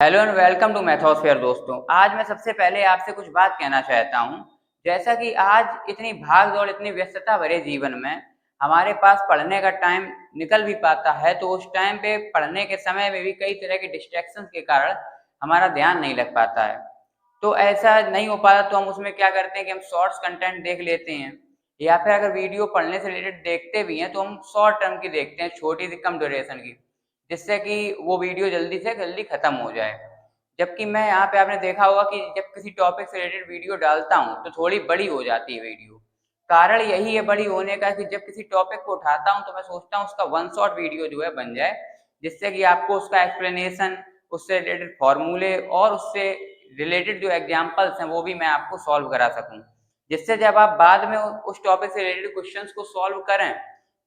Hello and welcome to मैथोस्फेयर दोस्तों। आज मैं सबसे पहले आपसे कुछ बात कहना चाहता हूँ। जैसा कि आज इतनी भाग दौड़, इतनी व्यस्तता भरे जीवन में हमारे पास पढ़ने का टाइम निकल भी पाता है, तो उस टाइम पे पढ़ने के समय में भी कई तरह के डिस्ट्रैक्शंस के कारण हमारा ध्यान नहीं लग पाता है। तो ऐसा नहीं हो पाता तो हम उसमें क्या करते हैं कि हम शॉर्ट्स कंटेंट देख लेते हैं, या फिर अगर वीडियो पढ़ने से रिलेटेड देखते भी हैं तो हम शॉर्ट टर्म की देखते हैं, छोटी सी कम ड्यूरेशन की, जिससे कि वो वीडियो जल्दी से जल्दी खत्म हो जाए। जबकि मैं यहाँ पे आपने देखा होगा कि जब किसी टॉपिक से रिलेटेड वीडियो डालता हूँ तो थोड़ी बड़ी हो जाती है वीडियो। कारण यही है बड़ी होने का कि जब किसी टॉपिक को उठाता हूँ तो मैं सोचता हूँ उसका वन शॉट वीडियो जो है बन जाए, जिससे कि आपको उसका एक्सप्लेनेशन, उससे रिलेटेड फॉर्मूले और उससे रिलेटेड जो एग्जाम्पल्स हैं वो भी मैं आपको सॉल्व करा सकूँ, जिससे जब आप बाद में उस टॉपिक से रिलेटेड क्वेश्चंस को सॉल्व करें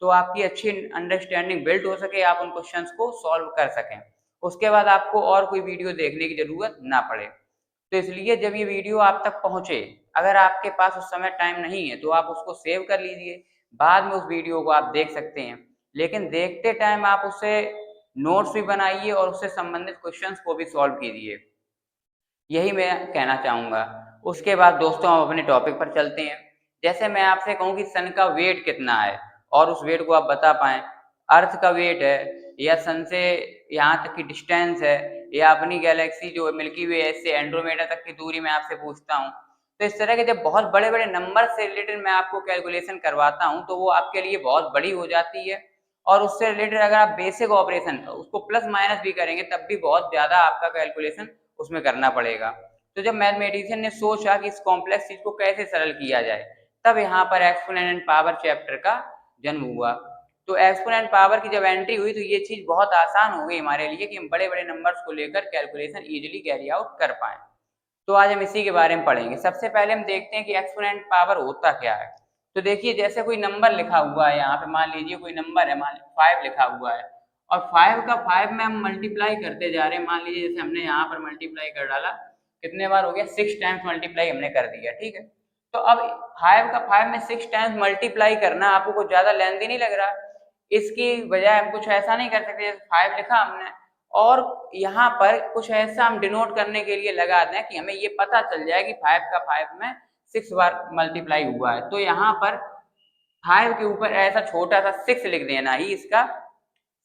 तो आपकी अच्छी अंडरस्टैंडिंग बिल्ड हो सके, आप उन क्वेश्चंस को सॉल्व कर सकें। उसके बाद आपको और कोई वीडियो देखने की ज़रूरत ना पड़े। तो इसलिए जब ये वीडियो आप तक पहुँचे, अगर आपके पास उस समय टाइम नहीं है तो आप उसको सेव कर लीजिए, बाद में उस वीडियो को आप देख सकते हैं। लेकिन देखते टाइम आप उससे नोट्स भी बनाइए और उससे संबंधित क्वेश्चंस को भी सॉल्व कीजिए। यही मैं कहना चाहूँगा। उसके बाद दोस्तों हम अपने टॉपिक पर चलते हैं। जैसे मैं आपसे कहूँ कि सन का वेट कितना है और उस वेट को आप बता पाएँ, अर्थ का वेट है या सन से यहाँ तक की डिस्टेंस है, या अपनी गैलेक्सी जो मिल्की वे है इससे एंड्रोमेडा तक की दूरी मैं आपसे पूछता हूँ। तो इस तरह के जब बहुत बड़े-बड़े नंबर से रिलेटेड मैं आपको कैलकुलेशन करवाता हूँ तो वो आपके लिए बहुत बड़ी हो जाती है, और उससे रिलेटेड अगर आप बेसिक ऑपरेशन उसको प्लस माइनस भी करेंगे तब भी बहुत ज़्यादा आपका कैलकुलेशन उसमें करना पड़ेगा। तो जब मैथमेटिशियन ने सोचा कि इस कॉम्प्लेक्स चीज़ को कैसे सरल किया जाए, तब यहाँ पर एक्सपोनेंट एंड पावर चैप्टर का जन्म हुआ। तो एक्सपोनेंट पावर की जब एंट्री हुई तो ये चीज़ बहुत आसान हो गई हमारे लिए कि हम बड़े-बड़े नंबर्स को लेकर कैलकुलेशन ईज़िली कैरी आउट कर पाएँ। तो आज हम इसी के बारे में पढ़ेंगे। सबसे पहले हम देखते हैं कि एक्सपोनेंट पावर होता क्या है। तो देखिए, जैसे कोई नंबर लिखा हुआ है यहाँ पे, मान लीजिए कोई नंबर है, मान 5 लिखा हुआ है और 5 का 5 में हम मल्टीप्लाई करते जा रहे हैं। मान लीजिए जैसे हमने यहाँ पर मल्टीप्लाई कर डाला, कितने बार हो गया, 6 टाइम्स मल्टीप्लाई हमने कर दिया, ठीक है। तो अब 5 का 5 में 6 टाइम्स मल्टीप्लाई करना आपको कुछ ज़्यादा लेंथी नहीं लग रहा। इसकी बजाय हम कुछ ऐसा नहीं कर सकते, जैसे 5 लिखा हमने और यहाँ पर कुछ ऐसा हम डिनोट करने के लिए लगा दें कि हमें ये पता चल जाए कि 5 का 5 में 6 बार मल्टीप्लाई हुआ है। तो यहाँ पर 5 के ऊपर ऐसा छोटा सा 6 लिख देना ही इसका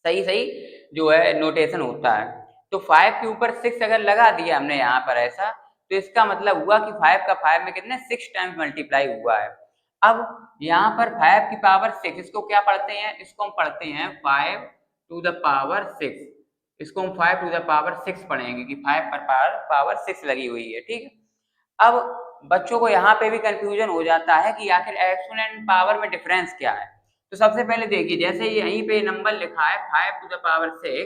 सही सही जो है नोटेशन होता है। तो 5 के ऊपर 6 अगर लगा दिया हमने यहाँ पर ऐसा, तो इसका मतलब हुआ कि 5 का 5 में कितने 6 टाइम्स मल्टीप्लाई हुआ है। अब यहाँ पर 5 की पावर 6, इसको क्या पढ़ते हैं, इसको हम पढ़ते हैं 5 टू द पावर 6। इसको हम 5 टू द पावर 6 पढ़ेंगे कि 5 पर पावर 6 लगी हुई है, ठीक है। अब बच्चों को यहाँ पे भी कंफ्यूजन हो जाता है कि आखिर एक्सपोनेंट पावर में डिफरेंस क्या है। तो सबसे पहले देखिए, जैसे यहीं पे नंबर लिखा है 5 टू द पावर 6,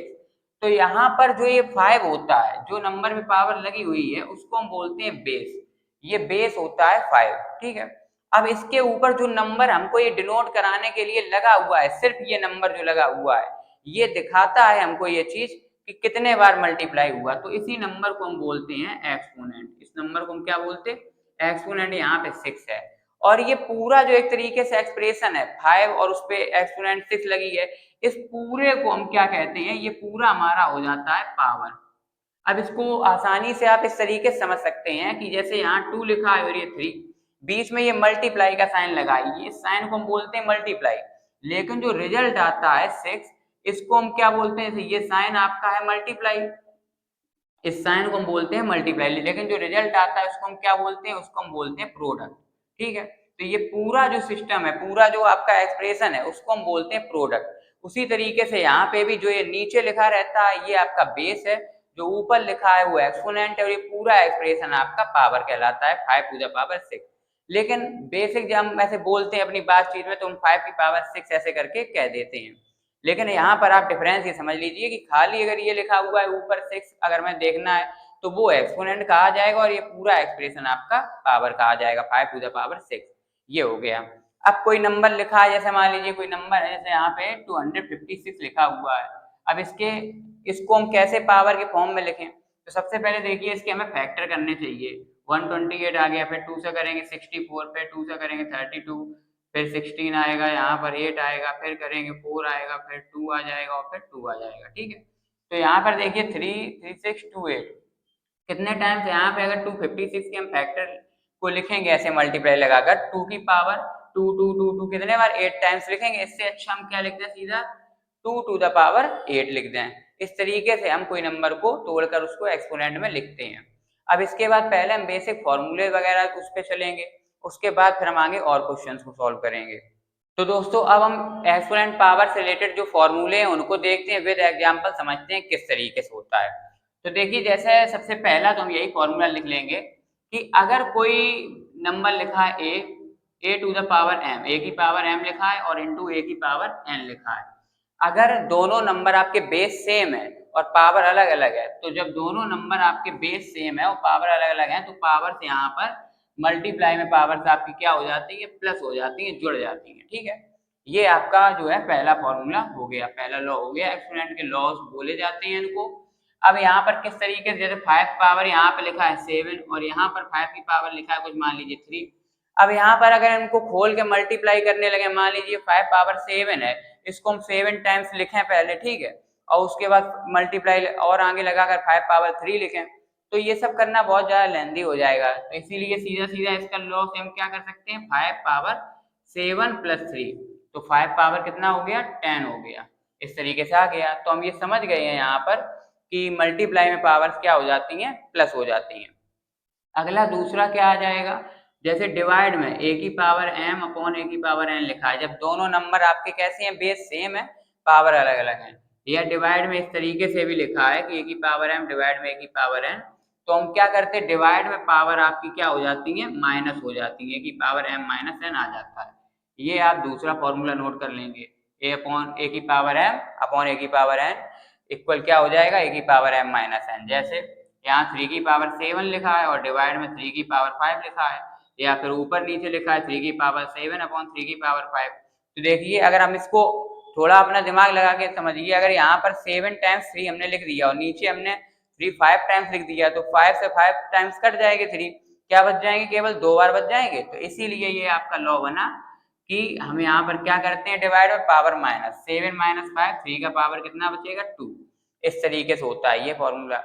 तो यहाँ पर जो ये 5 होता है, जो नंबर में पावर लगी हुई है उसको हम बोलते हैं बेस। ये बेस होता है 5, ठीक है। अब इसके ऊपर जो नंबर हमको ये डिनोट कराने के लिए लगा हुआ है, सिर्फ ये नंबर जो लगा हुआ है ये दिखाता है हमको ये चीज कि कितने बार मल्टीप्लाई हुआ, तो इसी नंबर को हम बोलते हैं एक्सपोनेंट। इस नंबर को हम क्या बोलते हैं, एक्सपोनेंट। यहाँ पे 6 है और ये पूरा जो एक तरीके से एक्सप्रेशन है 5 और उस पे एक्सपोनेंट 6 लगी है, इस पूरे को हम क्या कहते हैं, ये पूरा हमारा हो जाता है पावर। अब इसको आसानी से आप इस तरीके से समझ सकते हैं कि जैसे यहाँ 2 लिखा है और ये 3, बीच में ये मल्टीप्लाई का साइन लगाइए, इस साइन को हम बोलते हैं मल्टीप्लाई। लेकिन जो रिजल्ट आता है 6, इसको हम क्या बोलते हैं, ये साइन आपका है मल्टीप्लाई, इस साइन को हम बोलते हैं मल्टीप्लाई। लेकिन जो रिजल्ट आता है उसको हम क्या बोलते हैं, उसको हम बोलते हैं प्रोडक्ट, ठीक है। तो ये पूरा जो सिस्टम है, पूरा जो आपका एक्सप्रेशन है उसको हम बोलते हैं प्रोडक्ट। उसी तरीके से यहाँ पे भी जो ये नीचे लिखा रहता है ये आपका बेस है, जो ऊपर लिखा है वो एक्सपोनेंट है, और ये पूरा एक्सप्रेशन आपका पावर कहलाता है 5 टू द पावर 6। लेकिन बेसिक जब हम ऐसे बोलते हैं अपनी बातचीत में तो हम 5 की पावर 6 ऐसे करके कह देते हैं। लेकिन यहाँ पर आप डिफरेंस ये समझ लीजिए कि खाली अगर ये लिखा हुआ है ऊपर 6 अगर मैं देखना है तो वो एक्सपोनेंट कहा जाएगा और ये पूरा एक्सप्रेशन आपका पावर कहा जाएगा 5 टू द पावर 6। ये हो गया। अब कोई नंबर लिखा है, जैसे मान लीजिए कोई नंबर है, जैसे यहाँ पे 256 लिखा हुआ है। अब इसको हम कैसे पावर के फॉर्म में लिखें, तो सबसे पहले देखिए इसके हमें फैक्टर करने चाहिए। 128 आ गया, फिर 2 से करेंगे 64, फिर 2 से करेंगे 32, फिर 16 आएगा, यहाँ पर 8 आएगा, फिर करेंगे 4 आएगा, फिर 2 आ जाएगा और फिर 2 आ जाएगा, ठीक है। तो यहाँ पर देखिए 33628 कितने टाइम्स, यहाँ पे अगर 256 के हम फैक्टर को लिखेंगे ऐसे मल्टीप्लाई लगाकर, 2 की पावर 2 कितने बार 8 टाइम्स लिखेंगे। इससे अच्छा हम क्या लिखते हैं, सीधा 2 टू द पावर 8 लिख दें। इस तरीके से हम कोई नंबर को तोड़कर उसको एक्सपोनेंट में लिखते हैं। अब इसके बाद पहले हम बेसिक फॉर्मूले वगैरह उस पर चलेंगे, उसके बाद फिर हम आगे और क्वेश्चंस को सॉल्व करेंगे। तो दोस्तों अब हम एक्सपोनेंट पावर से रिलेटेड जो फॉर्मूले हैं उनको देखते हैं, विद एग्जांपल समझते हैं किस तरीके से होता है। तो देखिए जैसे सबसे पहला तो हम यही फॉर्मूला लिख लेंगे कि अगर कोई नंबर लिखा है ए टू द पावर एम, ए की पावर एम लिखा है और इंटू ए की पावर एन लिखा है। अगर दोनों नंबर आपके बेस सेम है और पावर अलग अलग है, तो जब दोनों नंबर आपके बेस सेम है और पावर अलग अलग है, तो पावर से यहाँ पर मल्टीप्लाई में पावर से आपकी क्या हो जाती है, प्लस हो जाती है, जुड़ जाती है। ठीक है, ये आपका जो है पहला फॉर्मूला हो गया, पहला लॉ हो गया। एक्सपोनेंट के लॉज बोले जाते हैं इनको। अब यहाँ पर किस तरीके से, जैसे 5 पावर यहाँ पे लिखा है 7 और यहाँ पर 5 की पावर लिखा है कुछ मान लीजिए 3। अब यहाँ पर अगर इनको खोल के मल्टीप्लाई करने लगे, मान लीजिए 5 पावर 7 है, इसको हम 7 टाइम्स लिखें पहले, ठीक है, और उसके बाद मल्टीप्लाई और आगे लगाकर 5 पावर 3 लिखें, तो ये सब करना बहुत ज्यादा लेंदी हो जाएगा। तो इसीलिए सीधा सीधा इसका लॉ से हम क्या कर सकते हैं, 5 पावर 7 प्लस 3, तो 5 पावर कितना हो गया, 10 हो गया। इस तरीके से आ गया। तो हम ये समझ गए हैं यहाँ पर कि मल्टीप्लाई में पावर्स क्या हो जाती हैं, प्लस हो जाती हैं। अगला दूसरा क्या आ जाएगा, जैसे डिवाइड में ए की पावर एम अपॉन ए की पावर एन लिखा है, जब दोनों नंबर आपके कैसे हैं, बेस सेम है, पावर अलग अलग है। या डिवाइड में इस तरीके से भी लिखा है कि ए की पावर एम डिवाइड में ए की पावर एन, तो हम क्या करते हैं, डिवाइड में पावर आपकी क्या हो जाती है, माइनस हो जाती है, ए की पावर एम माइनस एन आ जाता है। ये आप दूसरा फॉर्मूला नोट कर लेंगे, ए अपॉन ए की पावर एम अपॉन ए की पावर एन इक्वल क्या हो जाएगा, ए की पावर एम माइनस एन। जैसे यहाँ 3 की पावर 7 लिखा है और डिवाइड में 3 की पावर 5 लिखा है, या फिर ऊपर नीचे लिखा है 3 की पावर 7 अपॉन 3 की पावर 5। तो देखिए अगर हम इसको थोड़ा अपना दिमाग लगा के समझिए, अगर यहाँ पर 7 टाइम्स 3 हमने लिख दिया और नीचे हमने 3 5 टाइम्स लिख दिया, तो 5 से 5 टाइम्स कट जाएंगे, 3 क्या बच जाएंगे, केवल 2 बार बच जाएंगे। तो इसीलिए ये आपका लॉ बना कि हम यहाँ पर क्या करते हैं, डिवाइड और पावर माइनस, 7 माइनस 5, 3 का पावर कितना बचेगा, 2। इस तरीके से होता है ये फॉर्मूला।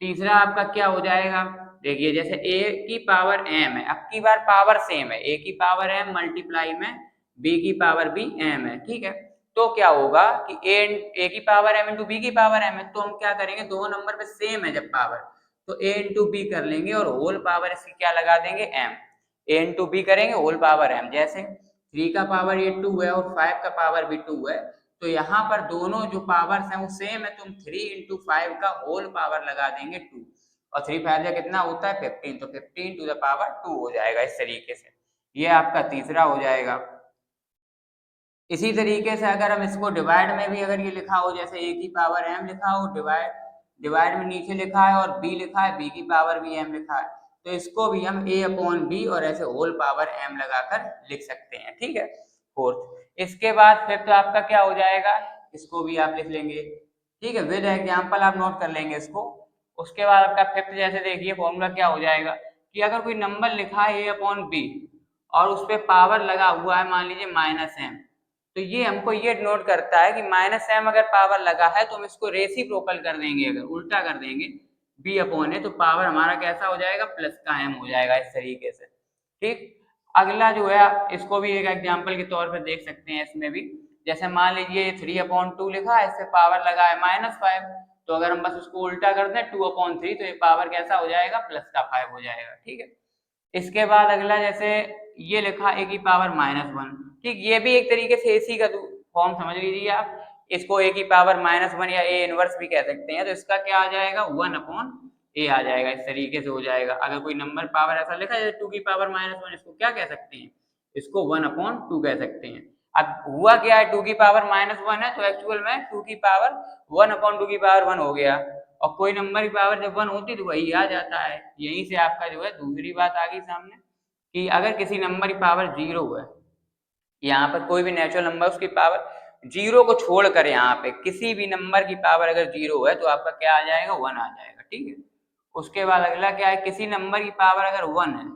तीसरा आपका क्या हो जाएगा, देखिए जैसे a की पावर m है, अब की बार पावर सेम है, a की पावर m मल्टीप्लाई में b की पावर भी m है, ठीक है। तो क्या होगा कि a की पावर m इंटू b की पावर m है, तो हम क्या करेंगे, दो नंबर पे सेम है जब पावर, तो a इंटू बी कर लेंगे और होल पावर इसकी क्या लगा देंगे, m। a इंटू बी करेंगे, होल पावर m। जैसे 3 का पावर ये 2 है और 5 का पावर भी 2 है, तो यहाँ पर दोनों जो पावर्स हैं वो सेम है, तो हम 3 इंटू 5 का होल पावर लगा देंगे 2, और 3 5 का कितना होता है 15, तो 15 टू द पावर 2 हो जाएगा। इस तरीके से ये आपका तीसरा हो जाएगा। इसी तरीके से अगर हम इसको डिवाइड में भी अगर ये लिखा हो, जैसे a की पावर m लिखा हो, डिवाइड डिवाइड में नीचे लिखा है और b लिखा है, b की पावर भी m लिखा है, तो इसको भी हम a अपॉन बी और ऐसे होल पावर m लगाकर लिख सकते हैं, ठीक है। फोर्थ, इसके बाद फिफ्थ आपका क्या हो जाएगा, इसको भी आप लिख लेंगे, ठीक है, विद एग्जाम्पल आप नोट कर लेंगे इसको। उसके बाद आपका फिफ्थ, जैसे देखिए फॉर्मूला क्या हो जाएगा कि अगर कोई नंबर लिखा है a अपॉन बी और उस पर पावर लगा हुआ है मान लीजिए माइनस m, तो ये हमको ये नोट करता है कि माइनस m अगर पावर लगा है तो हम इसको रेसिप्रोकल कर देंगे, अगर उल्टा कर देंगे b अपॉन ए, तो पावर हमारा कैसा हो जाएगा, प्लस का m हो जाएगा। इस तरीके से, ठीक। अगला जो है इसको भी एक एग्जांपल के तौर पर देख सकते हैं, इसमें भी जैसे मान लीजिए 3/2 लिखा है, इससे पावर लगा है -5, तो अगर हम बस उसको उल्टा कर दें 2/3, तो ये पावर कैसा हो जाएगा, प्लस का 5 हो जाएगा, ठीक है। इसके बाद अगला जैसे ये लिखा ए की पावर -1, ठीक, ये भी एक तरीके से एसी का फॉर्म समझ लीजिए आप, इसको ए की पावर -1 या ए इनवर्स भी कह सकते हैं, तो इसका क्या आ जाएगा, 1/a आ जाएगा। इस तरीके से हो जाएगा। अगर कोई नंबर पावर ऐसा लिखा है 2 की पावर -1, इसको क्या कह सकते हैं, इसको 1/2 कह सकते हैं। अब हुआ क्या है, 2 की पावर -1 है, तो एक्चुअल में 2 की पावर 1/2 की पावर 1 हो गया, और कोई नंबर की पावर जब 1 होती है तो वही आ जाता है। यहीं से आपका जो है दूसरी बात आ गई सामने कि अगर किसी नंबर की पावर 0 है, यहाँ पर कोई भी नेचुरल नंबर उसकी पावर 0 को छोड़कर यहाँ पे किसी भी नंबर की पावर अगर 0 है तो आपका क्या आ जाएगा, 1 आ जाएगा, ठीक है। उसके बाद अगला क्या है, किसी नंबर की पावर अगर 1 है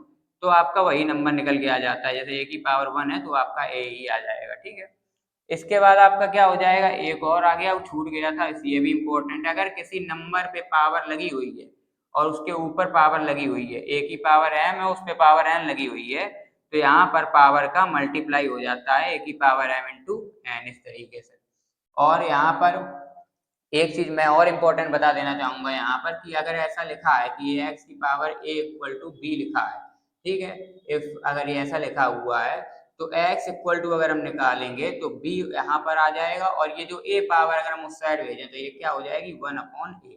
तो आपका वही नंबर निकल के आ जाता है, जैसे a की पावर 1 है तो आपका a ही आ जाएगा, ठीक है। इसके बाद आपका क्या हो जाएगा, एक और आ गया, वो छूट गया था, ये भी इंपॉर्टेंट है। अगर किसी नंबर पे पावर लगी हुई है और उसके ऊपर पावर लगी हुई है, ए की पावर एम है, उस पे पावर एन लगी हुई है, तो यहाँ पर पावर का मल्टीप्लाई हो जाता है, ए की पावर एम इंटू एन, इस तरीके से। और यहाँ पर एक चीज मैं और इम्पोर्टेंट बता देना चाहूंगा यहाँ पर, कि अगर ऐसा लिखा है कि एक्स की power A equal to B लिखा है, ठीक है, इफ अगर ये ऐसा लिखा हुआ है, तो x इक्वल टू अगर हम निकालेंगे तो b यहाँ पर आ जाएगा, और ये जो a पावर अगर हम उस साइड भेजें तो ये क्या हो जाएगी, 1/a,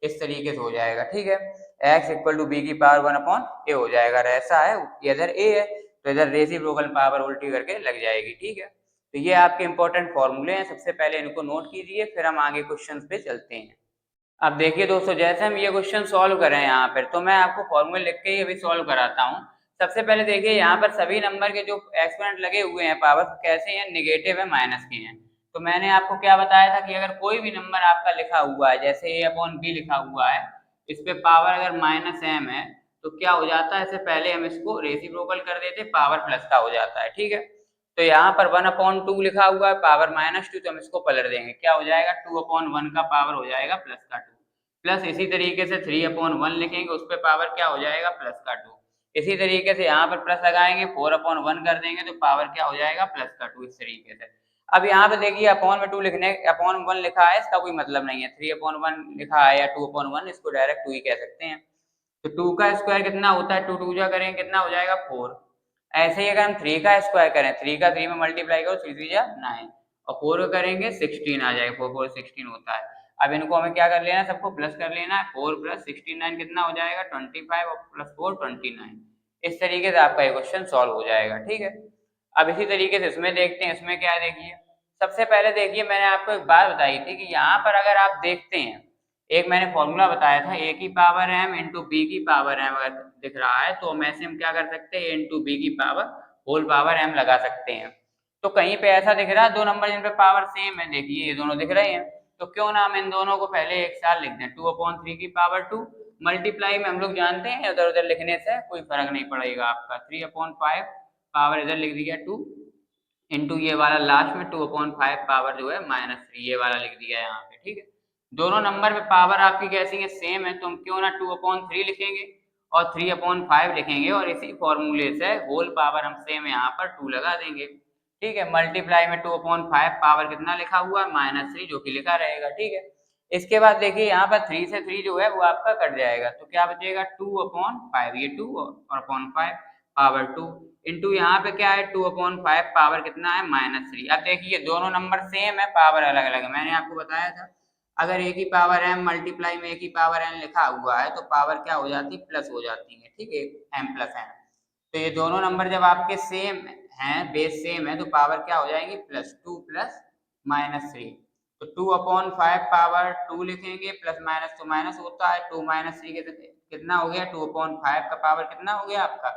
इस तरीके से हो जाएगा, ठीक है। x इक्वल टू बी की पावर 1/a हो जाएगा, और ऐसा है इधर a है तो इधर रेसिप्रोकल पावर उल्टी करके लग जाएगी, ठीक है। तो ये आपके इंपॉर्टेंट फॉर्मूले हैं, सबसे पहले इनको नोट कीजिए, फिर हम आगे क्वेश्चंस पे चलते हैं। अब देखिए दोस्तों, जैसे हम ये क्वेश्चन सॉल्व कर रहे हैं यहाँ पर, तो मैं आपको फॉर्मूले लिख के ही अभी सॉल्व कराता हूँ। सबसे पहले देखिए यहाँ पर सभी नंबर के जो एक्सपोनेंट लगे हुए हैं पावर, कैसे हैं, निगेटिव है, माइनस के हैं। तो मैंने आपको क्या बताया था कि अगर कोई भी नंबर आपका लिखा हुआ है, जैसे ए अपॉन बी लिखा हुआ है, इस पे पावर अगर माइनस एम है, तो क्या हो जाता है, इससे पहले हम इसको रेसिप्रोकल कर देते, पावर प्लस का हो जाता है, ठीक है। तो यहाँ पर 1/2 लिखा हुआ है, पावर -2, तो हम इसको पलट देंगे, क्या हो जाएगा, 2/1 का पावर हो जाएगा प्लस का 2, प्लस इसी तरीके से 3/1 लिखेंगे, उस पर पावर क्या हो जाएगा, प्लस का 2। इसी तरीके से यहाँ पर प्लस लगाएंगे, 4/1 कर देंगे तो पावर क्या हो जाएगा, प्लस का 2, इस तरीके से। अब यहाँ पे देखिए अपॉन में 2 लिखने, अपॉन 1 लिखा है, इसका कोई मतलब नहीं है, 3/1 लिखा है या 2/1, इसको डायरेक्ट 2 ही कह सकते हैं। तो 2 का स्क्वायर कितना होता है, 2 2 जा करेंगे कितना हो जाएगा, 4। ऐसे ही अगर हम 3 का स्क्वायर करें, 3 का 3 में मल्टीप्लाई करो, 3 3 जा 9, और 4 का करेंगे 16 आ जाएगा, 4 4 16 होता है। अब इनको हमें क्या कर लेना है, सबको प्लस कर लेना है, 4 प्लस 69 कितना हो जाएगा, 25, और प्लस 4 29। इस तरीके से आपका ये क्वेश्चन सॉल्व हो जाएगा, ठीक है। अब इसी तरीके से इसमें देखते हैं, इसमें क्या है, देखिए सबसे पहले देखिए मैंने आपको एक बात बताई थी कि यहाँ पर अगर आप देखते हैं, एक मैंने फॉर्मूला बताया था, ए की पावर एम इंटू बी की पावर एम अगर दिख रहा है, तो हम ऐसे हम क्या कर सकते हैं, ए इंटू बी की पावर होल पावर एम लगा सकते हैं। तो कहीं पे ऐसा दिख रहा है, दो नंबर जिन पे पावर सेम है, देखिए ये दोनों दिख रहे हैं, तो क्यों ना हम इन दोनों को पहले एक साथ लिख दें, 2/3 की पावर 2, मल्टीप्लाई में हम लोग जानते हैं इधर उधर लिखने से कोई फर्क नहीं पड़ेगा आपका, 3/5 पावर इधर लिख दिया 2, इंटू ये वाला लास्ट में 2/5 पावर जो है -3, ये वाला लिख दिया यहाँ पे, ठीक है। दोनों नंबर पे पावर आपकी कैसी है, सेम है, तो हम क्यों ना 2/3 लिखेंगे और 3/5 लिखेंगे, और इसी फॉर्मूले से होल पावर हम सेम यहाँ पर 2 लगा देंगे, ठीक है। मल्टीप्लाई में 2/5 पावर कितना लिखा हुआ है, -3, जो कि लिखा रहेगा, ठीक है। इसके बाद देखिए यहाँ पर 3 से 3 जो है वो आपका कट जाएगा, तो क्या बचेगा, 2/5, ये 2 और अपॉन 5 पावर 2, इंटू यहाँ पे क्या है, 2/5 पावर कितना है, -3। अब देखिए दोनों नंबर सेम है, पावर अलग अलग है, मैंने आपको बताया था अगर ए की पावर एम मल्टीप्लाई में ए की पावर एन लिखा हुआ है, तो पावर क्या हो जाती है, प्लस हो जाती है, ठीक है, एम प्लस एन। तो ये दोनों नंबर जब आपके सेम हैं, बेस सेम है, तो पावर क्या हो जाएगी, +2 प्लस -3। तो 2/5 पावर 2 लिखेंगे, प्लस माइनस तो माइनस होता है, 2 -3 कितना हो गया, 2/5 का पावर कितना हो गया आपका,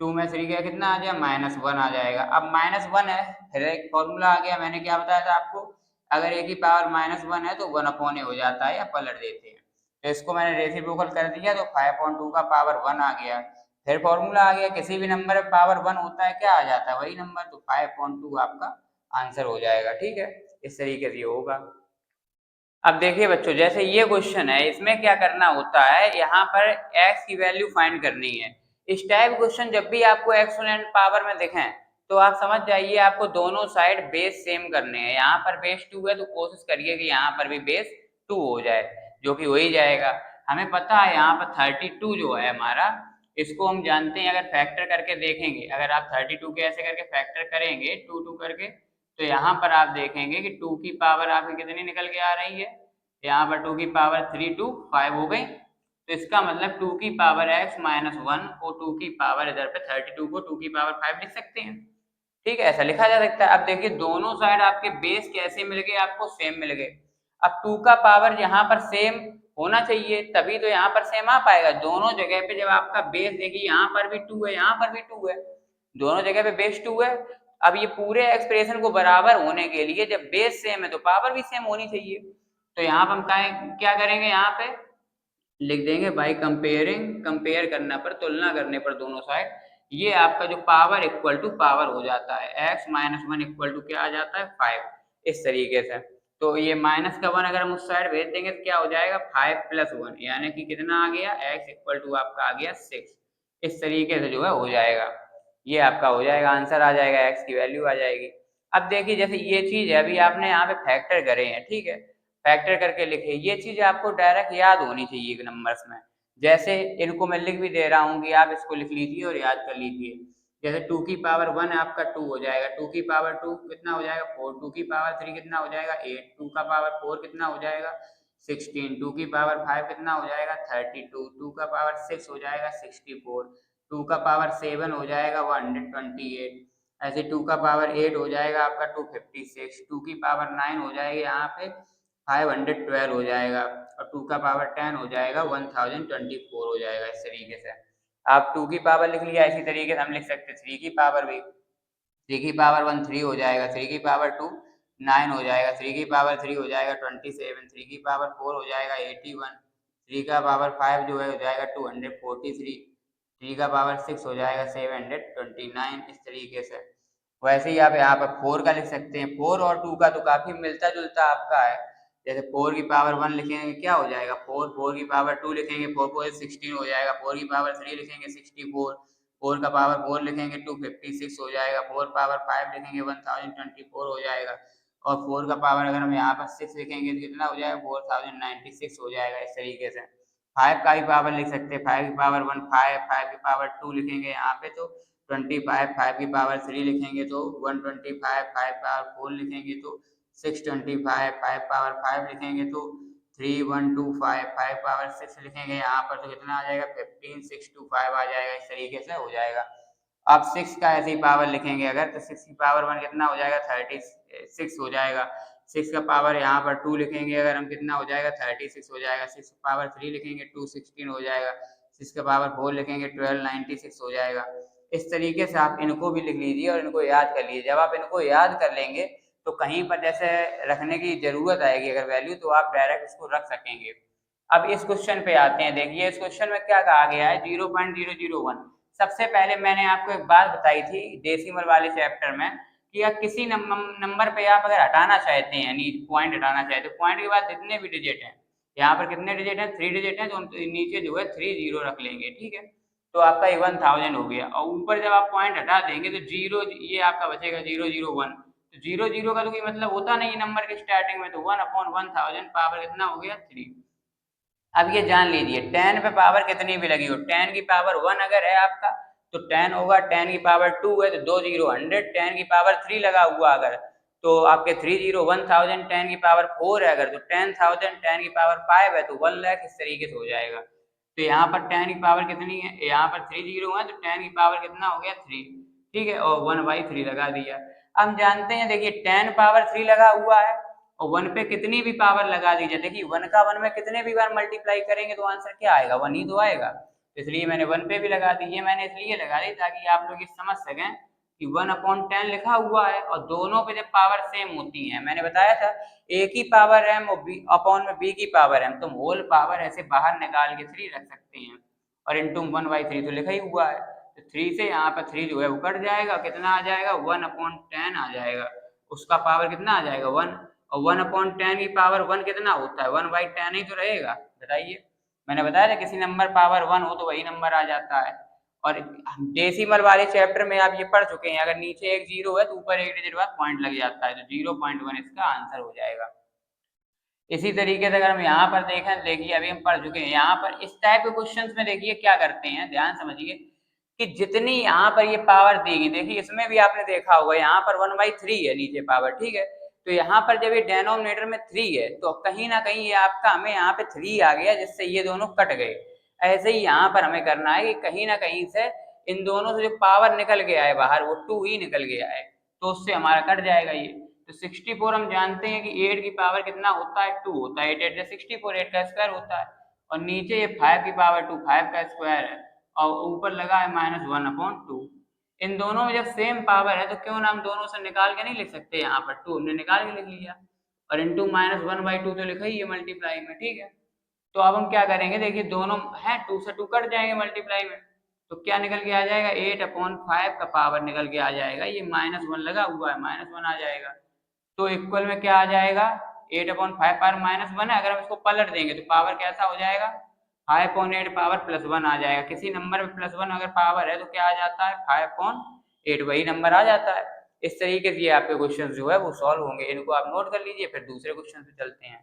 2 में 3 गया कितना आ गया, -1 आ जाएगा। अब -1 है, फिर एक फॉर्मूला आ गया, मैंने क्या बताया था आपको, अगर ए की पावर -1 है तो 1/a हो जाता है, या पलट देते हैं। तो इसको मैंने रेसिप्रोकल कर दिया, तो 5/2 का पावर 1 आ गया। फिर फॉर्मूला आ गया, किसी भी नंबर में पावर 1 होता है, क्या आ जाता है, वही नंबर, तो 5/2 आपका आंसर हो जाएगा, ठीक है। इस तरीके से ये होगा। अब देखिए बच्चों, जैसे ये क्वेश्चन है, इसमें क्या करना होता है, यहाँ पर x की वैल्यू फाइंड करनी है। इस टाइप क्वेश्चन जब भी आपको एक्सपोनेंट पावर में दिखें, तो आप समझ जाइए आपको दोनों साइड बेस सेम करने हैं। यहाँ पर बेस 2 है, तो कोशिश करिए कि यहाँ पर भी बेस 2 हो जाए, जो कि हो ही जाएगा। हमें पता है यहाँ पर 32 जो है हमारा, इसको हम जानते हैं, अगर फैक्टर करके देखेंगे, अगर आप 32 के ऐसे करके फैक्टर करेंगे 2 2 करके, तो यहाँ पर आप देखेंगे कि 2 की पावर आपकी कितनी निकल के आ रही है, यहाँ पर 2 की पावर 3 2 5 हो गई। तो इसका मतलब 2 की पावर x -1 को 2 की पावर, इधर पे 32 को 2 की पावर 5 लिख सकते हैं, ठीक है, ऐसा लिखा जा सकता है। अब देखिए दोनों साइड आपके बेस कैसे मिल गए, आपको सेम मिल गए। अब 2 का पावर यहाँ पर सेम होना चाहिए, तभी तो यहाँ पर सेम आ पाएगा। दोनों जगह पे जब आपका बेस देखिए, यहाँ पर भी 2 है, यहाँ पर भी 2 है, दोनों जगह पे बेस 2 है। अब ये पूरे एक्सप्रेशन को बराबर होने के लिए जब बेस सेम है तो पावर भी सेम होनी चाहिए। तो यहाँ पर हम क्या करेंगे, यहाँ पे लिख देंगे बाई कंपेयरिंग, कंपेयर करना पर, तुलना करने पर दोनों साइड, ये आपका जो पावर इक्वल टू पावर हो जाता है, x minus one equal to क्या आ जाता है 5, इस तरीके से। तो ये माइनस का वन अगर हम उस साइड भेज देंगे तो क्या हो जाएगा 5 प्लस वन, यानी कि कितना आ गया x इक्वल टू आपका आ गया 6। इस तरीके से जो है हो जाएगा, ये आपका हो जाएगा, आंसर आ जाएगा, x की वैल्यू आ जाएगी। अब देखिए जैसे ये चीज है, अभी आपने यहाँ पे फैक्टर करे हैं, ठीक है, फैक्टर करके लिखे, ये चीज आपको डायरेक्ट याद होनी चाहिए नंबर्स में। जैसे इनको मैं लिख भी दे रहा हूँ कि आप इसको लिख लीजिए और याद कर लीजिए। जैसे टू की पावर वन आपका टू हो जाएगा, टू की पावर टू कितना हो जाएगा 4, टू की पावर थ्री कितना हो जाएगा 8, टू का पावर फोर कितना हो जाएगा 16, टू की पावर फाइव कितना हो जाएगा 32, टू का पावर सिक्स हो जाएगा 64, टू का पावर सेवन हो जाएगा 128, ऐसे टू का पावर एट हो जाएगा आपका 256, टू की पावर नाइन हो जाएगा यहाँ पे 512 हो जाएगा, और टू का पावर 10 हो जाएगा 1024 हो जाएगा। इस तरीके से आप टू की पावर लिख लिया, इसी तरीके से हम लिख सकते हैं थ्री की पावर भी, थ्री की पावर वन थ्री हो जाएगा, थ्री की पावर टू नाइन हो जाएगा, थ्री की पावर थ्री हो जाएगा 27, थ्री की पावर फोर हो जाएगा 81, थ्री का पावर फाइव जो है हो जाएगा 243, थ्री का पावर सिक्स हो जाएगा 729। इस तरीके से वैसे ही आप यहाँ पर फोर का लिख सकते हैं, फोर और टू का तो काफी मिलता जुलता आपका है। जैसे फोर की पावर वन लिखेंगे क्या हो जाएगा फोर, फोर की पावर टू लिखेंगे फोर फोर 16 हो जाएगा, फोर की पावर थ्री लिखेंगे 64, फोर का पावर फोर लिखेंगे 256 हो जाएगा, फोर पावर फाइव लिखेंगे 1024 हो जाएगा, और फोर का पावर अगर हम यहाँ पर सिक्स लिखेंगे तो कितना हो जाएगा 4096 हो जाएगा। इस तरीके से फाइव का भी पावर लिख सकते हैं, फाइव की पावर वन फाइव, फाइव की पावर टू लिखेंगे यहाँ पे तो 25, फाइव की पावर थ्री लिखेंगे तो 125, फाइव पावर फोर लिखेंगे तो 625, फाइव पावर फाइव लिखेंगे तो 3125, फाइव पावर सिक्स लिखेंगे यहाँ पर तो कितना आ जाएगा 15625 आ जाएगा। इस तरीके से हो जाएगा। आप सिक्स का ऐसे ही पावर लिखेंगे अगर तो सिक्स की पावर वन कितना हो जाएगा 36 हो जाएगा, सिक्स का पावर यहाँ पर टू लिखेंगे अगर हम कितना हो जाएगा 36 हो जाएगा, सिक्स का पावर थ्री लिखेंगे 216 हो जाएगा, सिक्स का पावर फोर लिखेंगे 1296 हो जाएगा। इस तरीके से आप इनको भी लिख लीजिए और इनको याद कर लीजिए। जब आप इनको याद कर लेंगे तो कहीं पर जैसे रखने की जरूरत आएगी अगर वैल्यू, तो आप डायरेक्ट इसको रख सकेंगे। अब इस क्वेश्चन पे आते हैं, देखिए इस क्वेश्चन में क्या कहा गया है 0.001। सबसे पहले मैंने आपको एक बात बताई थी डेसिमल वाले चैप्टर में कि आप किसी नंबर पे आप अगर हटाना चाहते हैं, यानी पॉइंट हटाना चाहते हैं, पॉइंट के बाद जितने भी डिजिट हैं, यहाँ पर कितने डिजिट हैं 3 डिजिट हैं, तो नीचे जो है 30 रख लेंगे, ठीक है, तो आपका ये 1000 हो गया। और ऊपर जब आप पॉइंट हटा देंगे तो जीरो, ये आपका बचेगा 001, तो 00 का तो कोई मतलब होता नहीं है नंबर के स्टार्टिंग में, तो 1/1000 पावर कितना हो गया 3। अब ये जान लीजिए 10 पे पावर कितनी भी लगी हो, 10 की पावर वन अगर है आपका तो 10 होगा, 10 की पावर टू है तो 2 जीरो 100, 10 की पावर थ्री लगा हुआ अगर तो आपके 30 1000, 10 की पावर फोर है अगर तो 10,000, 10 की पावर फाइव है तो 1 लाख। इस तरीके से हो जाएगा। तो यहाँ पर 10 की पावर कितनी है, यहाँ पर 3 जीरो है तो 10 की पावर कितना हो गया 3, ठीक है, और 1/3 लगा दिया। हम जानते हैं देखिए 10 पावर 3 लगा हुआ है और वन पे कितनी भी पावर लगा दीजिए, देखिए वन का वन में कितने भी बार मल्टीप्लाई करेंगे तो आंसर क्या आएगा, वन ही तो आएगा। तो इसलिए मैंने वन पे भी लगा दी है, मैंने इसलिए लगा दी ताकि आप लोग ये समझ सकें कि 1/10 लिखा हुआ है और दोनों पे जब पावर सेम होती है, मैंने बताया था ए की पावर एम और बी अपॉन में बी की पावर एम, तुम होल पावर ऐसे बाहर निकाल के 3 रख सकते हैं और इंटू 1/3 तो लिखा ही हुआ है, तो 3 से यहाँ पर 3 जो है वो कट जाएगा, कितना आ जाएगा 1/10 आ जाएगा, उसका पावर कितना आ जाएगा 1, और 1/10 की पावर वन कितना होता है 1/10 ही तो रहेगा, बताइए। मैंने बताया था किसी नंबर पावर वन हो तो वही नंबर आ जाता है। और डेसिमल वाले चैप्टर में आप ये पढ़ चुके हैं, अगर नीचे एक जीरो है तो ऊपर एक डिजिट बाद पॉइंट लग जाता है, तो 0.1 इसका आंसर हो जाएगा। इसी तरीके से अगर हम यहाँ पर देखें, देखिए अभी हम पढ़ चुके हैं, यहाँ पर इस टाइप के क्वेश्चंस में देखिए क्या करते हैं, ध्यान समझिए कि जितनी यहाँ पर ये पावर देगी, देखिए इसमें भी आपने देखा होगा यहाँ पर 1/3 है नीचे पावर, ठीक है, तो यहाँ पर जब ये डेनोमिनेटर में 3 है तो कहीं ना कहीं ये आपका हमें यहाँ पे 3 आ गया जिससे ये दोनों कट गए। ऐसे ही यहाँ पर हमें करना है कि कहीं ना कहीं से इन दोनों से जो पावर निकल गया है बाहर वो 2 ही निकल गया है, तो उससे हमारा कट जाएगा ये। तो 64 हम जानते हैं कि 8 की पावर कितना होता है 2 होता है, 8 8 से 64, 8 का स्क्वायर होता है, और नीचे ये 5 की पावर 2 5 का स्क्वायर है, और ऊपर लगा है -1/2। इन दोनों में जब सेम पावर है तो क्यों ना हम दोनों से निकाल के नहीं लिख सकते, यहाँ पर 2 हमने निकाल के लिख लिया और इंटू -1/2 तो लिखा ही है मल्टीप्लाई में, ठीक है। तो अब हम क्या करेंगे, देखिए दोनों है 2 से 2 कट जाएंगे मल्टीप्लाई में, तो क्या निकल के आ जाएगा, 8/5 का पावर निकल के आ जाएगा, ये -1 लगा हुआ है, -1 आ जाएगा। तो इक्वल में क्या आ जाएगा, 8/5 पावर -1 है, अगर हम इसको पलट देंगे तो पावर कैसा हो जाएगा, 5/8 पावर +1 आ जाएगा। किसी नंबर में +1 अगर पावर है तो क्या आ जाता है, 5/8 वही नंबर आ जाता है। इस तरीके से ये आपके क्वेश्चन जो है वो सॉल्व होंगे, इनको आप नोट कर लीजिए, फिर दूसरे क्वेश्चन पे चलते हैं।